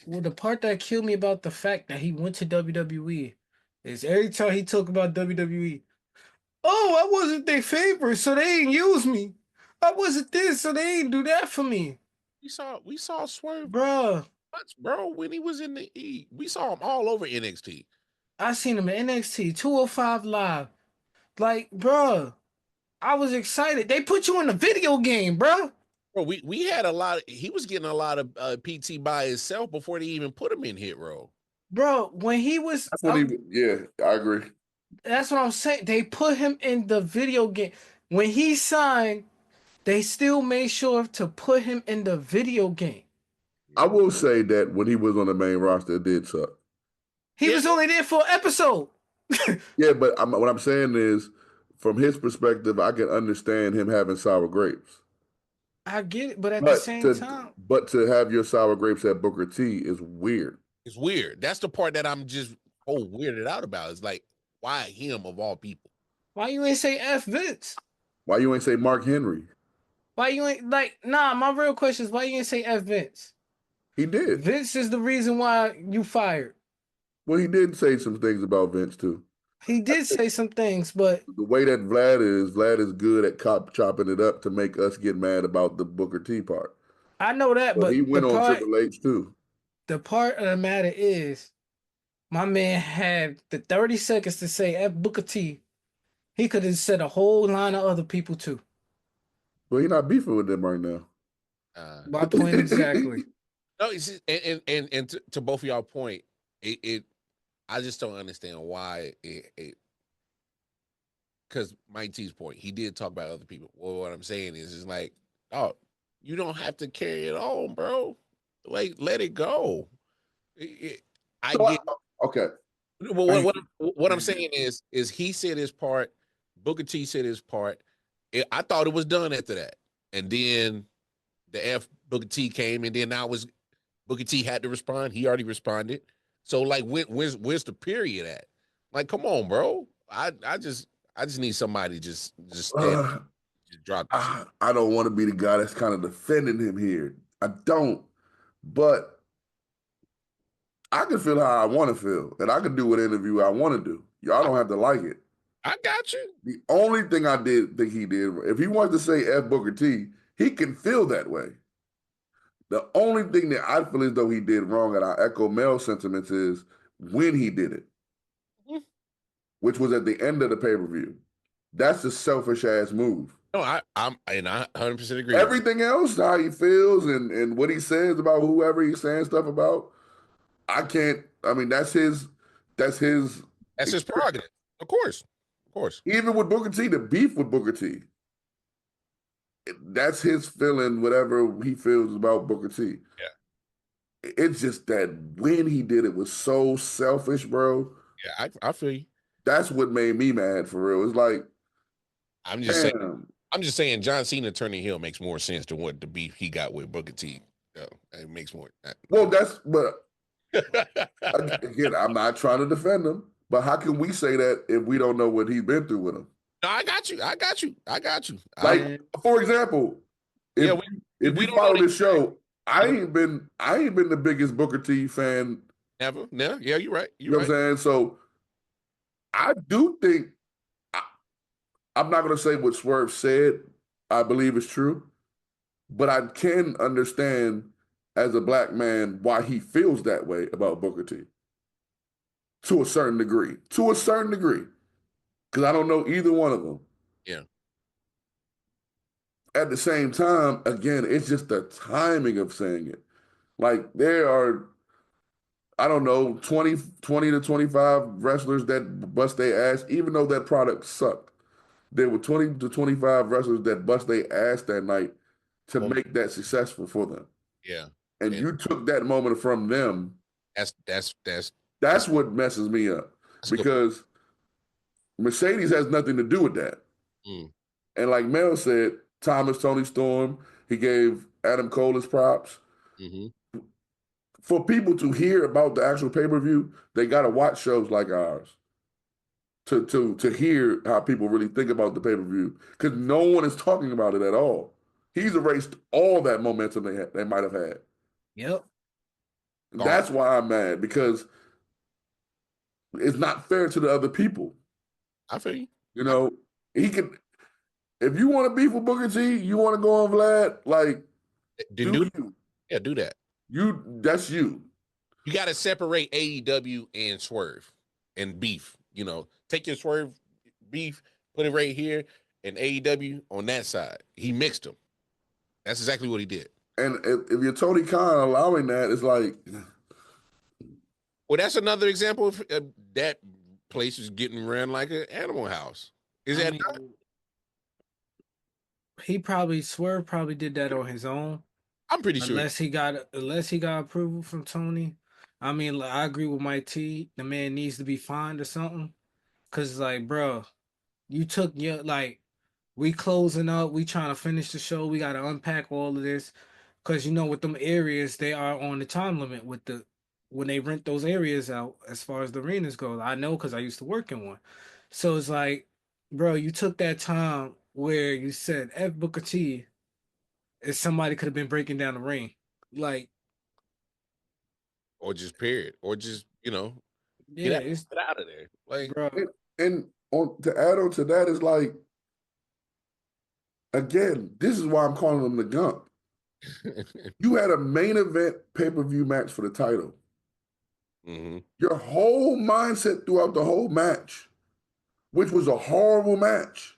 Well, the part that killed me about the fact that he went to WWE is every time he talk about WWE, oh, I wasn't their favorite, so they ain't use me. I wasn't this, so they ain't do that for me. We saw Swerve Bruh, much, bro, when he was in the E. We saw him all over NXT. I seen him in NXT 205 Live. Like, bruh, I was excited. They put you in a video game, bruh. Bro, we had a lot. He was getting a lot of PT by himself before they even put him in Hit Row. Bro, when he was, That's what yeah, I agree. that's what I'm saying. They put him in the video game. When he signed, they still made sure to put him in the video game. I will say that when he was on the main roster, it did suck. He Yeah. was only there for an episode. Yeah, but what I'm saying is, from his perspective, I can understand him having sour grapes. I get it, but at the same time, But to have your sour grapes at Booker T is weird. It's weird. That's the part that I'm just weirded out about. It's like, why him of all people? why you ain't say F Vince? Why you ain't say Mark Henry? Why you ain't like nah, my real question is why you ain't say F Vince? He did. Vince is the reason why you fired. Well, he did say some things about Vince too. He did say some things, but The way that Vlad is good at chopping it up to make us get mad about the Booker T part. I know that, But he but went on Triple H too. the part of the matter is my man had the 30 seconds to say F Booker T. He could have said a whole line of other people too. But he's not beefing with them right now. My point exactly. No, it's just, and to both of y'all point, it I just don't understand why it because Mike T's point, he did talk about other people. Well, what I'm saying is like, oh, you don't have to carry it on, bro. Like, let it go. I get. Okay. Well, what I'm saying is he said his part. Booker T said his part. I thought it was done after that, and then the F Booker T came, and then now was Booker T had to respond. He already responded. So like, where's the period at? Like, come on, bro. I just need somebody just stand, just drop the shit. I don't want to be the guy that's kind of defending him here. I don't, but I can feel how I want to feel, and I can do what interview I want to do. Y'all don't have to like it. I got you. The only thing I did think he did, if he wants to say F Booker T, he can feel that way. The only thing that I feel as though he did wrong, and I echo Mel's sentiments, is when he did it, which was at the end of the pay-per-view. That's a selfish ass move. No, I 100% agree. Everything else, how he feels and what he says about whoever he's saying stuff about, I can't. I mean, that's his prerogative. Of course. Even with Booker T, the beef with Booker T, that's his feeling, whatever he feels about Booker T. Yeah. It's just that when he did it was so selfish, bro. Yeah, I feel you. That's what made me mad for real. It's like, I'm just saying John Cena turning heel makes more sense than what the beef he got with Booker T. It makes more. Well, but again, I'm not trying to defend him, but how can we say that if we don't know what he's been through with him? No, I got you. Like, for example, if we follow this show, I ain't been the biggest Booker T fan. Never. No. Yeah, you're right. You know what I'm saying? So I do think I'm not going to say what Swerve said. I believe it's true, but I can understand as a black man why he feels that way about Booker T. To a certain degree, because I don't know either one of them. Yeah. at the same time, again, it's just the timing of saying it. Like there are, I don't know, 20 to 25 wrestlers that bust their ass, even though that product sucked. There were 20 to 25 wrestlers that bust their ass that night to Well, make that successful for them. yeah. And And you took that moment from them. that's That's what messes me up a good because Mercedes has nothing to do with that. mm, And like Mel said, Thomas, Tony Storm, he gave Adam Cole his props. hmm For people to hear about the actual pay-per-view, they got to watch shows like ours to hear how people really think about the pay-per-view because no one is talking about it at all. He's erased all that momentum they might have had. Yep. gone. That's why I'm mad because it's not fair to the other people. I feel you. You know, he can. If you want to beef with Booker T, you want to go on Vlad, like Then do do you? yeah, do that. That's you. You got to separate AEW and Swerve and beef. You know, take your Swerve beef, put it right here, and AEW on that side. He mixed them. That's exactly what he did. And if you're Tony Khan allowing that, it's like Well, that's another example of that place is getting run like an animal house. Is I that mean, not? Swerve probably did that on his own, I'm pretty sure. unless he got approval from Tony. I mean, like, I agree with Mike T. The man needs to be fined or something. Cause like, bro, you took your like, we closing up, we trying to finish the show. We got to unpack all of this, cause with them areas they are on the time limit with the when they rent those areas out as far as the arenas go. I know because I used to work in one. So it's like, bro, you took that time where you said F Booker T if somebody could have been breaking down the ring. Like, Or just period. Or just, yeah, it's get out of there. Like, bro. and on to add on to that is like again, this is why I'm calling him the Gump. You had a main event pay-per-view match for the title. hmm Your whole mindset throughout the whole match, which was a horrible match.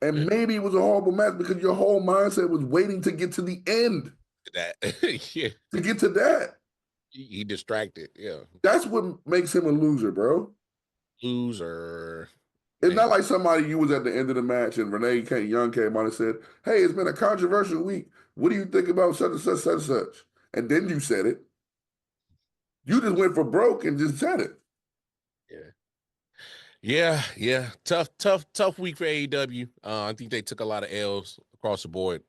And maybe it was a horrible match because your whole mindset was waiting to get to the end, that yeah, to get to that. he distracted. Yeah. That's what makes him a loser, bro. Loser. It's Man. not like somebody you was at the end of the match and Young came on and said, "Hey, it's been a controversial week. What do you think about such and such, such and such?" And then you said it. You just went for broke and just said it. Yeah. Yeah. Tough week for AEW. I think they took a lot of L's across the board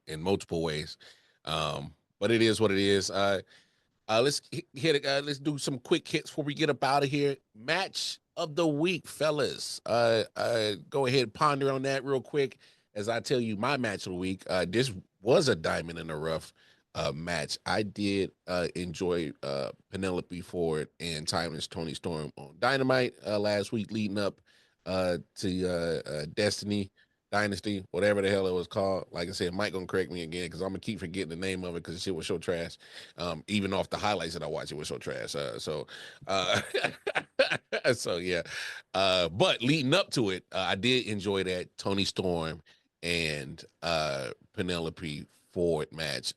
in multiple ways. But it is what it is. Let's hit it. Let's do some quick hits before we get up out of here. Match of the week, fellas. Go ahead and ponder on that real quick as I tell you my match of the week. This was a diamond in the rough match. I did enjoy Penelope Ford and Timeless Tony Storm on Dynamite last week, leading up to Destiny Dynasty, whatever the hell it was called. Like I said, Mike gonna correct me again because I'm gonna keep forgetting the name of it because the shit was so trash. Even off the highlights that I watched, it was so trash. Uh, so yeah. But leading up to it, I did enjoy that Tony Storm and Penelope Ford match.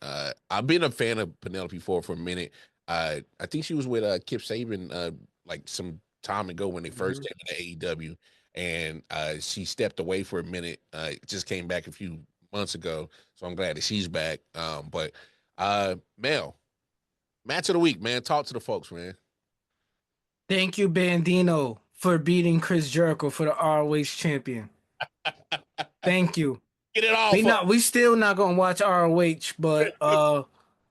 I've been a fan of Penelope Ford for a minute. I think she was with Kip Sabian like some time ago when they first came into AEW, and she stepped away for a minute. Just came back a few months ago, so I'm glad that she's back. But Mel, match of the week, man. Talk to the folks, man. Thank you, Bandino, for beating Chris Jericho for the ROH champion. Thank you. Get it off of We still not gonna watch ROH, but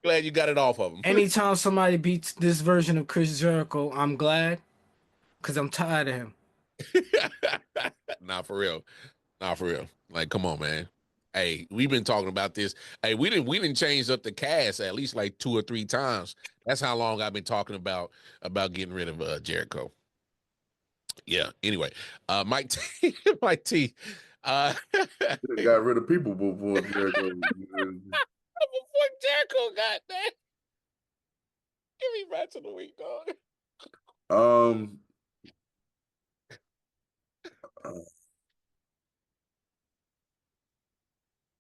glad you got it off of him. anytime somebody beats this version of Chris Jericho, I'm glad because I'm tired of him. Not for real. Not for real. Like, come on, man. Hey, we've been talking about this. Hey, we didn't change up the cast at least like 2 or 3 times. That's how long I've been talking about getting rid of Jericho. Yeah. Anyway, Mike T, Mike T. They got rid of people before Jericho. Fuck Jericho got that. Give me match of the week, dog. Um, uh,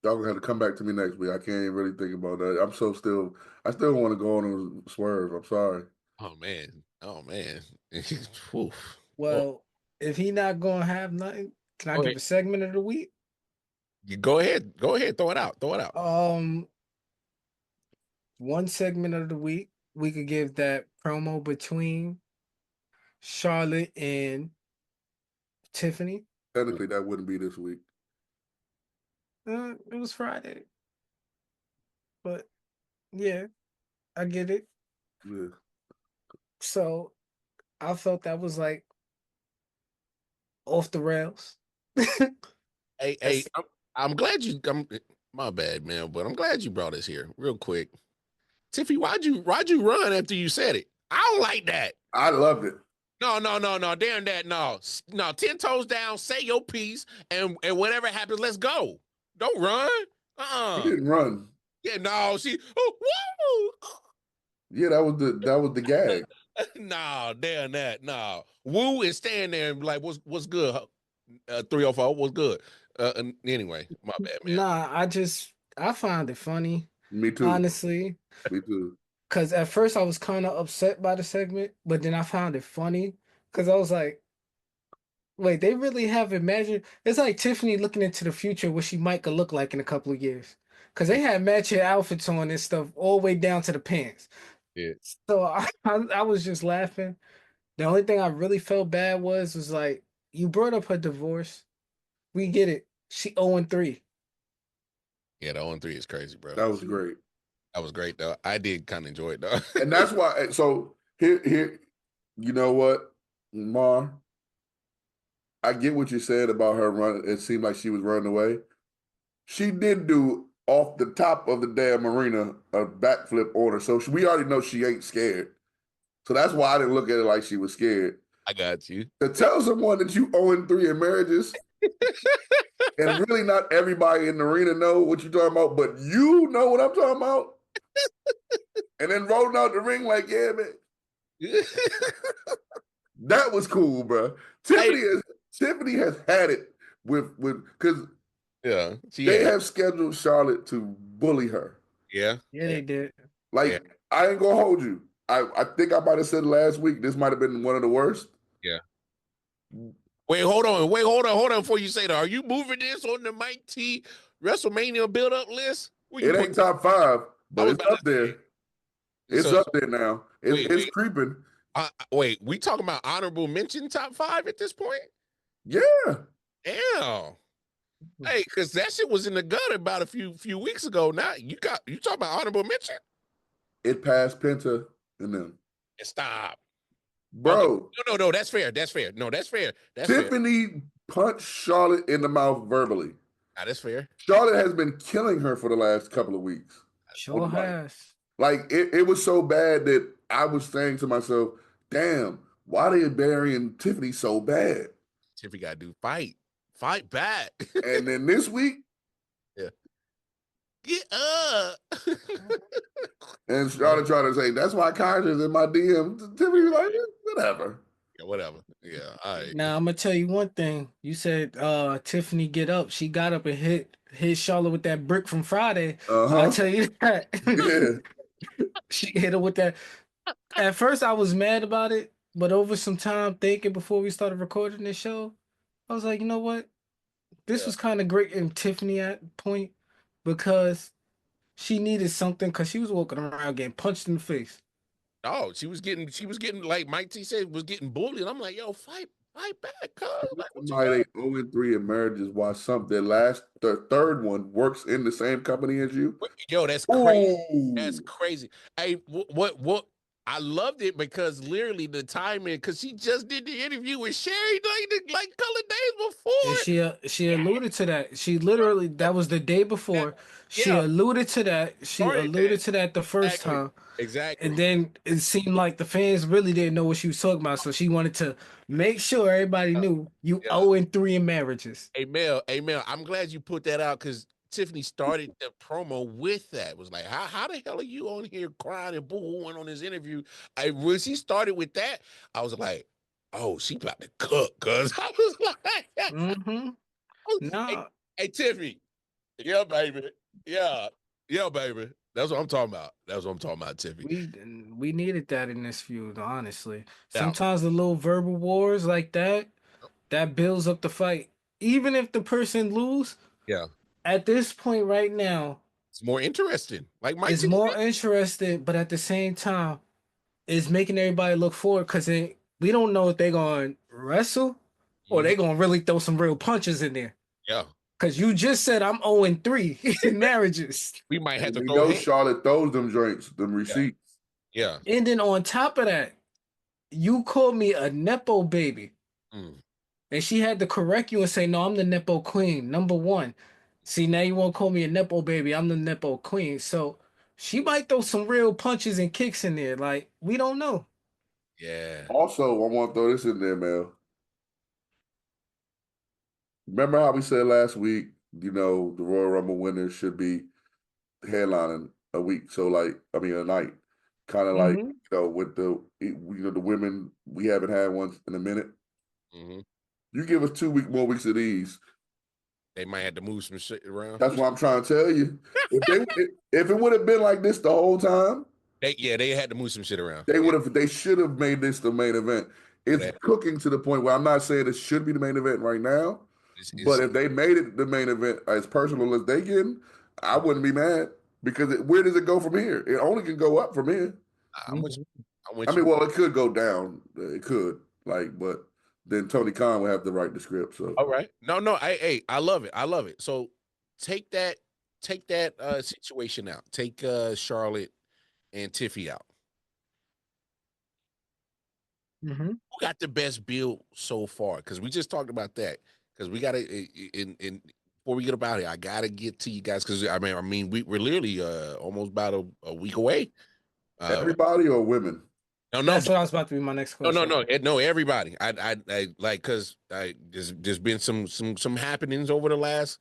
Y'all gonna have to come back to me next week. I can't even really think about that. I still want to go on a Swerve. I'm sorry. Oh man. Oof. Well, if he not gonna have nothing, can I Go give ahead. a segment of the week? You go ahead. Throw it out. One segment of the week, we could give that promo between Charlotte and Tiffany. Technically, that wouldn't be this week. It was Friday, but yeah, I get it. Yeah. So I felt that was like off the rails. Hey, I'm glad you. My bad, man, but I'm glad you brought us here real quick. Tiffy, why'd you run after you said it? I don't like that. I loved it. No. Damn that. No. 10 toes down, say your piece, and whatever happens, let's go. Don't run. He didn't run. Yeah, no, woo. Yeah, that was the gag. No, damn that. No. Woo is staying there and be like, what's good? 304, what's good? Anyway, my bad, man. Nah, I find it funny. Me too. Honestly. Me too. Because at first I was kind of upset by the segment, but then I found it funny because I was like, wait, they really have imagined. It's like Tiffany looking into the future, what she might could look like in a couple of years. Because they had matching outfits on and stuff all the way down to the pants. Yeah. So I was just laughing. The only thing I really felt bad was like, you brought up her divorce. We get it. She 0-3. Yeah, the 0-3 is crazy, bro. That was great. That was great, though. I did kind of enjoy it, though. And that's why. So here, you know what, Mar? I get what you said about her running. It seemed like she was running away. She did do off the top of the damn arena a backflip on her, so we already know she ain't scared. So that's why I didn't look at it like she was scared. I got you. To tell someone that you 0-3 in marriages, and really not everybody in the arena know what you're talking about, but you know what I'm talking about. And then rolling out the ring like, yeah, man. That was cool, bro. Tiffany has had it with because they have scheduled Charlotte to bully her. Yeah, they did. Like, I ain't gonna hold you. I think I might have said last week this might have been one of the worst. Yeah. Wait, hold on before you say that. Are you moving this on the Mike T WrestleMania build-up list? It ain't top 5, but it's up there. It's up there now. It's creeping. Wait, we talking about honorable mention top 5 at this point? Yeah. Damn. Hey, because that shit was in the gutter about a few weeks ago. Now you talking about honorable mention? It passed Penta and them. Stop. Bro. Okay. No, that's fair. No, that's fair. Tiffany punched Charlotte in the mouth verbally. That's fair. Charlotte has been killing her for the last couple of weeks. Sure has. Like, it was so bad that I was saying to myself, damn, why are they burying Tiffany so bad? Tiffany got to do fight back. And then this week, get up. And Charlotte trying to say, that's why Conjure's in my DM. Tiffany was like, whatever. Yeah, whatever. Yeah, all right. Now I'm gonna tell you one thing. You said Tiffany get up. She got up and hit Charlotte with that brick from Friday. I'll tell you that. Yeah. She hit her with that. At first I was mad about it, but over some time thinking before we started recording this show, I was like, you know what? This was kind of great in Tiffany at point because she needed something because she was walking around getting punched in the face. Oh, she was getting like Mike T said, was getting bullied. I'm like, yo, fight back, cuz. Like, somebody 0-3 in marriages while the third one works in the same company as you. Yo, that's crazy. Ooh. That's crazy. Hey, what? I loved it because literally the timing, because she just did the interview with Sherry like a couple of days before. And she alluded to that. She literally, that was the day before. She alluded to that. She alluded to that the first time. Exactly. And then it seemed like the fans really didn't know what she was talking about. So she wanted to make sure everybody knew you 0-3 in marriages. Hey, Mel, I'm glad you put that out because Tiffany started the promo with that. It was like, how the hell are you on here crying and boo-hooing on this interview? When she started with that, I was like, oh, she about to cook, cuz I was like, No. hey, Tiffany, Yeah, baby. Yeah. Yeah, baby. That's what I'm talking about. That's what I'm talking about, Tiffy. We needed that in this feud, honestly. Yeah. Sometimes the little verbal wars like that builds up the fight. Even if the person lose, Yeah. at this point right now, It's more interesting. Like Mike it's just more said. interesting, but at the same time, it's making everybody look forward because we don't know if they're going to wrestle or Mhm. they're going to really throw some real punches in there. Yeah. Because you just said I'm 0-3 in marriages. We might have And to we throw know hands. Charlotte throws them drinks, them receipts. Yeah. And then on top of that, you called me a Nepo baby. Mm. And she had to correct you and say, no, I'm the Nepo queen, number one. See, now you won't call me a Nepo baby. I'm the Nepo queen. So she might throw some real punches and kicks in there. Like, we don't know. Yeah. Also, I want to throw this in there, Mel. Remember how we said last week, the Royal Rumble winners should be headlining a week. So, a night. Kind of like, Mm-hmm. with the women, we haven't had one in a minute. Mm-hmm. You give us 2 more weeks of these. They might have to move some shit around. That's what I'm trying to tell you. If it would have been like this the whole time, They had to move some shit around. they should have made this the main event. It's cooking to the point where I'm not saying it should be the main event right now, but if they made it the main event as personal as they can, I wouldn't be mad because where does it go from here? It only can go up from here. I'm with you. I'm with I mean, you. well, it could go down. It could, but then Tony Khan would have to write the script. So, All right. No, I love it. I love it. So take that situation out. Take Charlotte and Tiffy out. Mm-hmm. Who got the best build so far? Because we just talked about that. Because we gotta in before we get about it, I gotta get to you guys because we're literally almost about a week away. everybody or women? No, That's what I was about to be my next question. no, everybody. I like because there's been some happenings over the last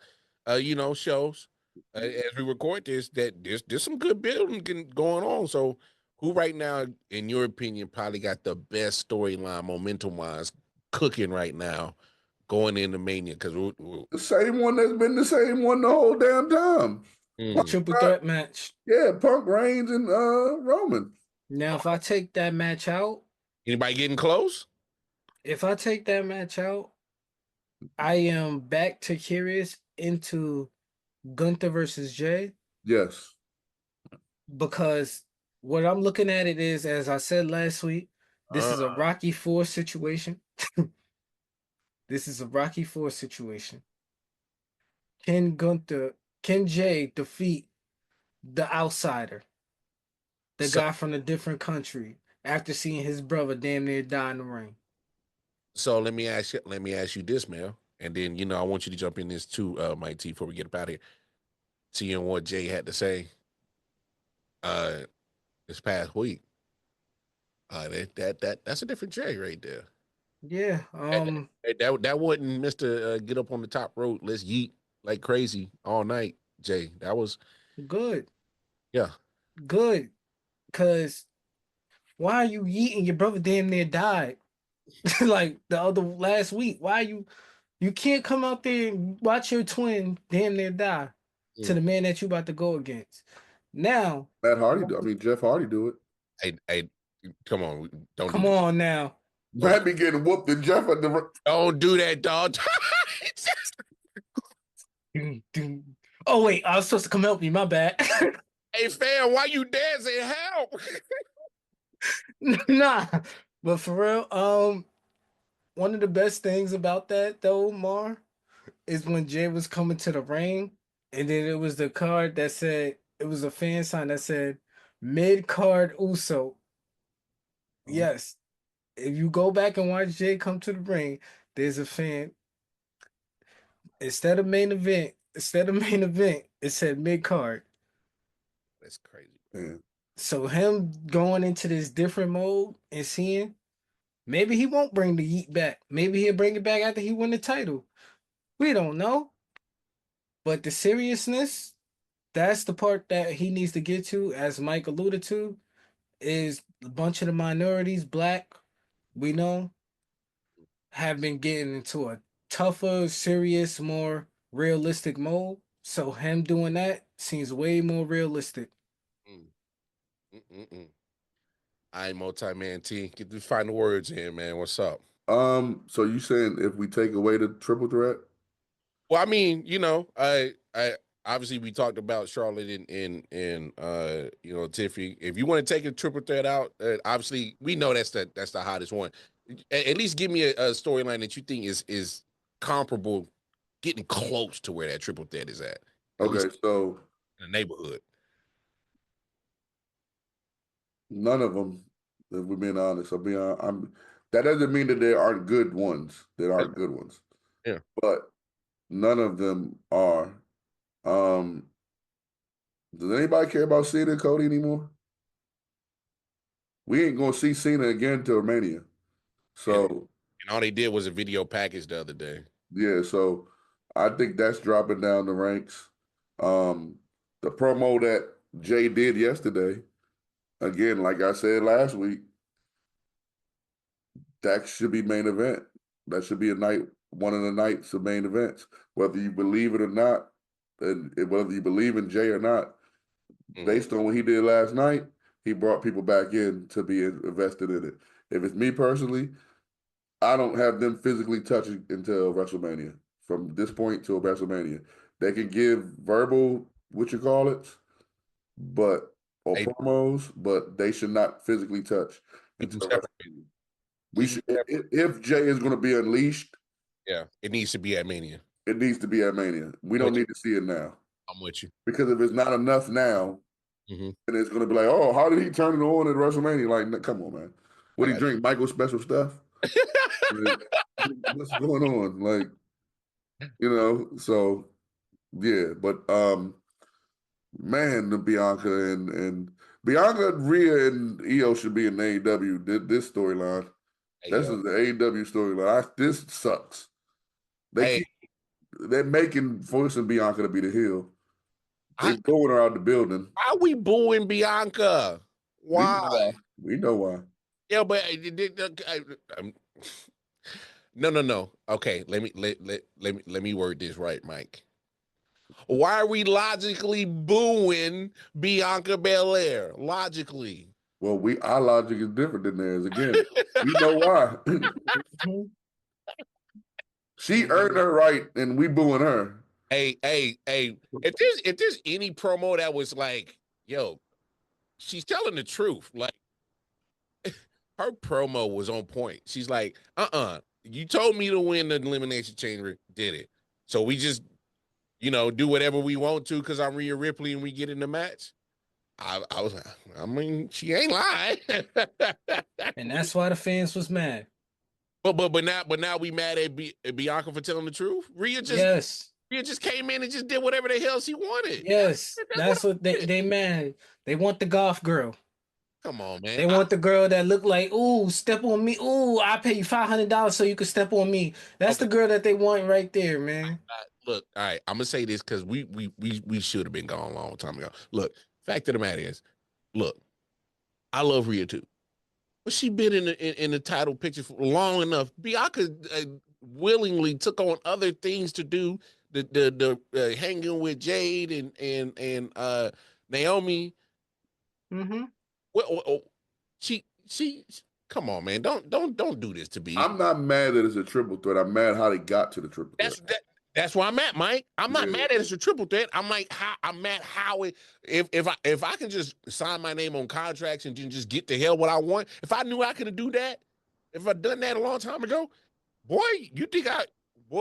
shows as we record this that there's some good building going on. So who right now, in your opinion, probably got the best storyline momentum wise cooking right now going into Mania? Because The same one that's been the same one the whole damn time. Triple threat match. Yeah, Punk, Reigns, and Roman. Now, if I take that match out, anybody getting close? if I take that match out, I am back to curious into Gunther versus Jay Yes. because what I'm looking at it is, as I said last week, this is a Rocky IV situation. This is a Rocky IV situation. Can Jay defeat the outsider, the So, guy from a different country, after seeing his brother damn near die in the ring? so let me ask you this, Mel, and then I want you to jump in this too, Mike T, before we get up out of here. Seeing what Jay had to say uh this past week. That's a different Jay right there. Yeah. That wasn't Mr. Get up on the top rope, let's yeet like crazy all night, Jay. That was Good. yeah. Good. Cause why are you yeeting your brother damn near died? Like the other last week. Why you can't come out there and watch your twin damn near die to the man that you about to go against. Now Matt Hardy Jeff Hardy do it. Hey, come on, don't come do that. on now. Matt be getting whooped and Jeff at the Don't do that, dog. Oh wait, I was supposed to come help you. My bad. Hey, fam, why you dancing? Help! Nah, but for real, one of the best things about that though, Mar, is when Jay was coming to the ring, and then it was the card that said it was a fan sign that said mid card Uso. Yes, if you go back and watch Jay come to the ring, there's a fan. Instead of main event, it said mid card. That's crazy. Yeah. So him going into this different mode and seeing, maybe he won't bring the Yeet back. Maybe he'll bring it back after he win the title. We don't know. But the seriousness, that's the part that he needs to get to, as Mike alluded to, is a bunch of the minorities, black, we know, have been getting into a tougher, serious, more realistic mode. So him doing that seems way more realistic. Mm. Mm-mm-mm. I ain't multi-man T. Get the final words in, man. What's up? So you saying if we take away the triple threat? Well, I mean, I obviously we talked about Charlotte and Tiffany. If you want to take a triple threat out, obviously we know that's the hottest one. At least give me a storyline that you think is comparable, getting close to where that triple threat is at. At least Okay, so in the neighborhood. none of them, if we're being honest, I'm. That doesn't mean that there aren't good ones. There Yeah. aren't good ones, Yeah. but none of them are. Um, does anybody care about Cena and Cody anymore? We ain't gonna see Cena again till Mania. So And all they did was a video package the other day. yeah, so I think that's dropping down the ranks. The promo that Jay did yesterday, again, like I said last week, that should be main event. That should be one of the nights of main events, whether you believe it or not, and whether you believe in Jay or not. Based on what he did last night, he brought people back in to be invested in it. If it's me personally, I don't have them physically touching until WrestleMania. From this point till WrestleMania, they can give verbal, what you call it, promos, but they should not physically touch until WrestleMania. We should, if Jay is going to be unleashed, yeah, it needs to be at Mania. it needs to be at Mania. We don't need to see it now. I'm with you. Because if it's not enough now, then it's going to be like, oh, how did he turn it on at WrestleMania? Like, come on, man. What do you drink? Michael's special stuff? What's going on? Like, so yeah, but man, the Bianca and Bianca, Rhea, and Io should be in AEW. This storyline. This is the AEW storyline. This sucks. They're forcing Bianca to be the heel. They're throwing her out the building. Why are we booing Bianca? Why? We know why. Yeah, but no. Okay, let me word this right, Mike. Why are we logically booing Bianca Belair? Logically. Well, our logic is different than theirs. Again, we know why. She earned her right, and we booing her. Hey. If there's any promo that was like, yo, she's telling the truth. Like, her promo was on point. She's like, you told me to win the Elimination Chamber, did it. So we just, do whatever we want to because I'm Rhea Ripley and we get in the match. I was like, I mean, she ain't lying. And that's why the fans was mad. But now we mad at Bianca for telling the truth. Rhea just came in and just did whatever the hell she wanted. Yes, that's what they mad. They want the golf girl. Come on, man. They want the girl that look like, ooh, step on me. Ooh, I pay you $500 so you can step on me. That's the girl that they want right there, man. Look, all right, I'm gonna say this because we should have been gone a long time ago. Look, fact of the matter is, look, I love Rhea too, but she been in the title picture for long enough. Bianca willingly took on other things to do. The hanging with Jade and Naomi. Mm-hmm. Well, she come on, man. Don't do this to me. I'm not mad that it's a triple threat. I'm mad how they got to the triple threat. That's where I'm at, Mike. I'm not mad that it's a triple threat. I'm like, I'm mad how it. If I can just sign my name on contracts and just get the hell what I want. If I knew I could have do that, if I'd done that a long time ago, boy,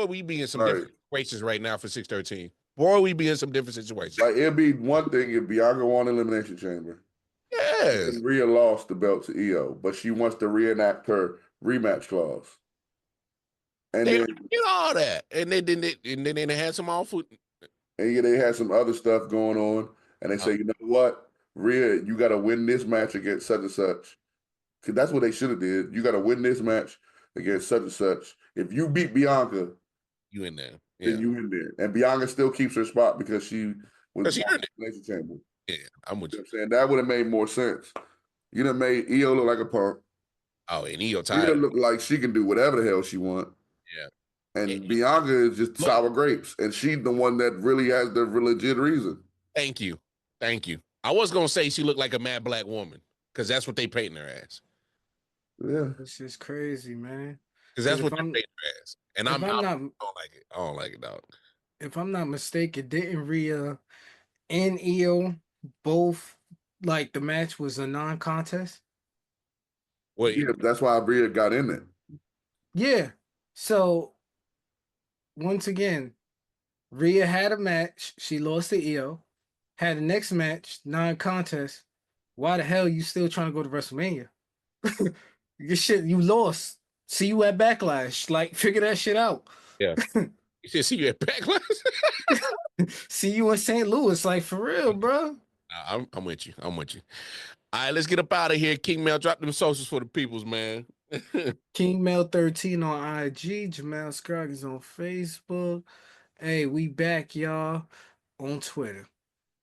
we'd be in some different situations right now for 613. Boy, we'd be in some different situations. Like, it'd be one thing if Bianca won Elimination Chamber. Yes. And Rhea lost the belt to Io, but she wants to reenact her rematch clause. And they then did all that, and then they had some awful. And yeah, they had some other stuff going on, and they say, you know what, Rhea, you got to win this match against such and such. Because that's what they should have did. You got to win this match against such and such. If you beat Bianca, you in there. Then you in there. And Bianca still keeps her spot because she was in the Elimination Chamber. Yeah, I'm with you. I'm saying that would have made more sense. You done made Io look like a punk. Oh, and Io tired. Rhea look like she can do whatever the hell she want. Yeah. And Bianca is just sour grapes, and she's the one that really has the legit reason. Thank you. I was gonna say she looked like a mad black woman because that's what they painting her as. Yeah, This is crazy, man. Because that's what they painting her as. And I don't like it. I don't like it, dog. If I'm not mistaken, didn't Rhea and Io both like the match was a non-contest? Wait, yeah, that's why Bria got in it. Yeah. So once again, Rhea had a match. She lost to Io. Had the next match, non-contest. Why the hell you still trying to go to WrestleMania? Your shit, you lost. See you at Backlash. Like, figure that shit out. yeah. You should see you at Backlash. See you in St. Louis. Like, for real, bro. I'm with you. All right, let's get up out of here. King Mel, drop them socials for the peoples, man. King Mel 13 on IG. Jemell Scroggins on Facebook. Hey, we back, y'all, on Twitter.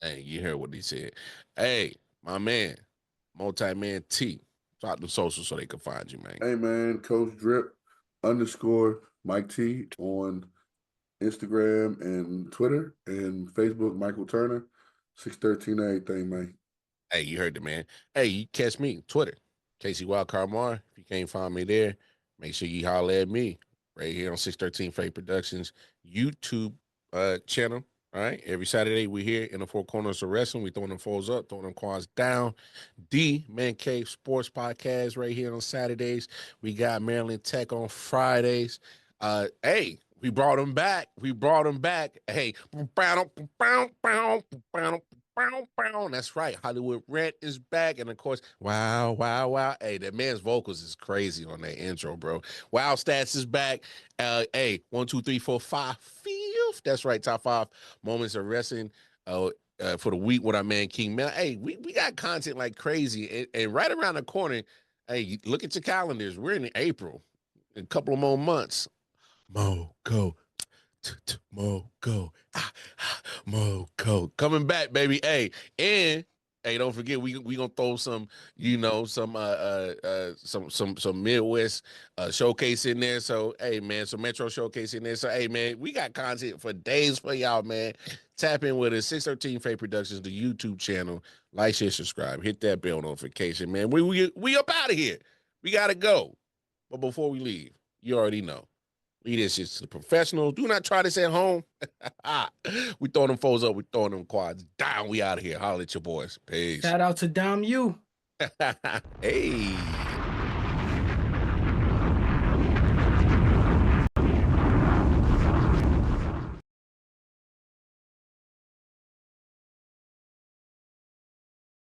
Hey, you heard what he said. Hey, my man, Multi-Man T. Drop them socials so they can find you, man. Hey, man, Coach Drip _ Mike T on Instagram and Twitter, and Facebook, Michael Turner, 613 everything, man. Hey, you heard the man. Hey, you catch me Twitter, Casey Wildcard Mar. If you can't find me there, make sure you holler at me right here on 613 Faye Productions YouTube channel. All right, every Saturday we here in the four corners of wrestling. We throwing them fours up, throwing them quads down. The Man Cave Sports Podcast right here on Saturdays. We got Maryland Tech on Fridays. Hey, we brought them back. Hey, that's right. Hollywood Rent is back. And of course, wow. Hey, that man's vocals is crazy on that intro, bro. Wow Stats is back. Hey, 1, 2, 3, 4, 5, 5. That's right. Top 5 moments of wrestling for the week with our man King Mel. Hey, we got content like crazy. And right around the corner, hey, look at your calendars. We're in April. A couple of more months. Mo, go. Mo, coming back, baby. Hey, and hey, don't forget we gonna throw some, some Midwest showcase in there. So hey, man, some Metro showcase in there. So hey, man, we got content for days for y'all, man. Tap in with us, 613 Faye Productions, the YouTube channel. Like, share, subscribe, hit that bell notification, man. We up out of here. We gotta go. But before we leave, you already know. Leave this shit to the professionals. Do not try this at home. We throwing them foes up. We throwing them quads down. We out of here. Holler at your boys. Peace. Shout out to Dom U. Hey.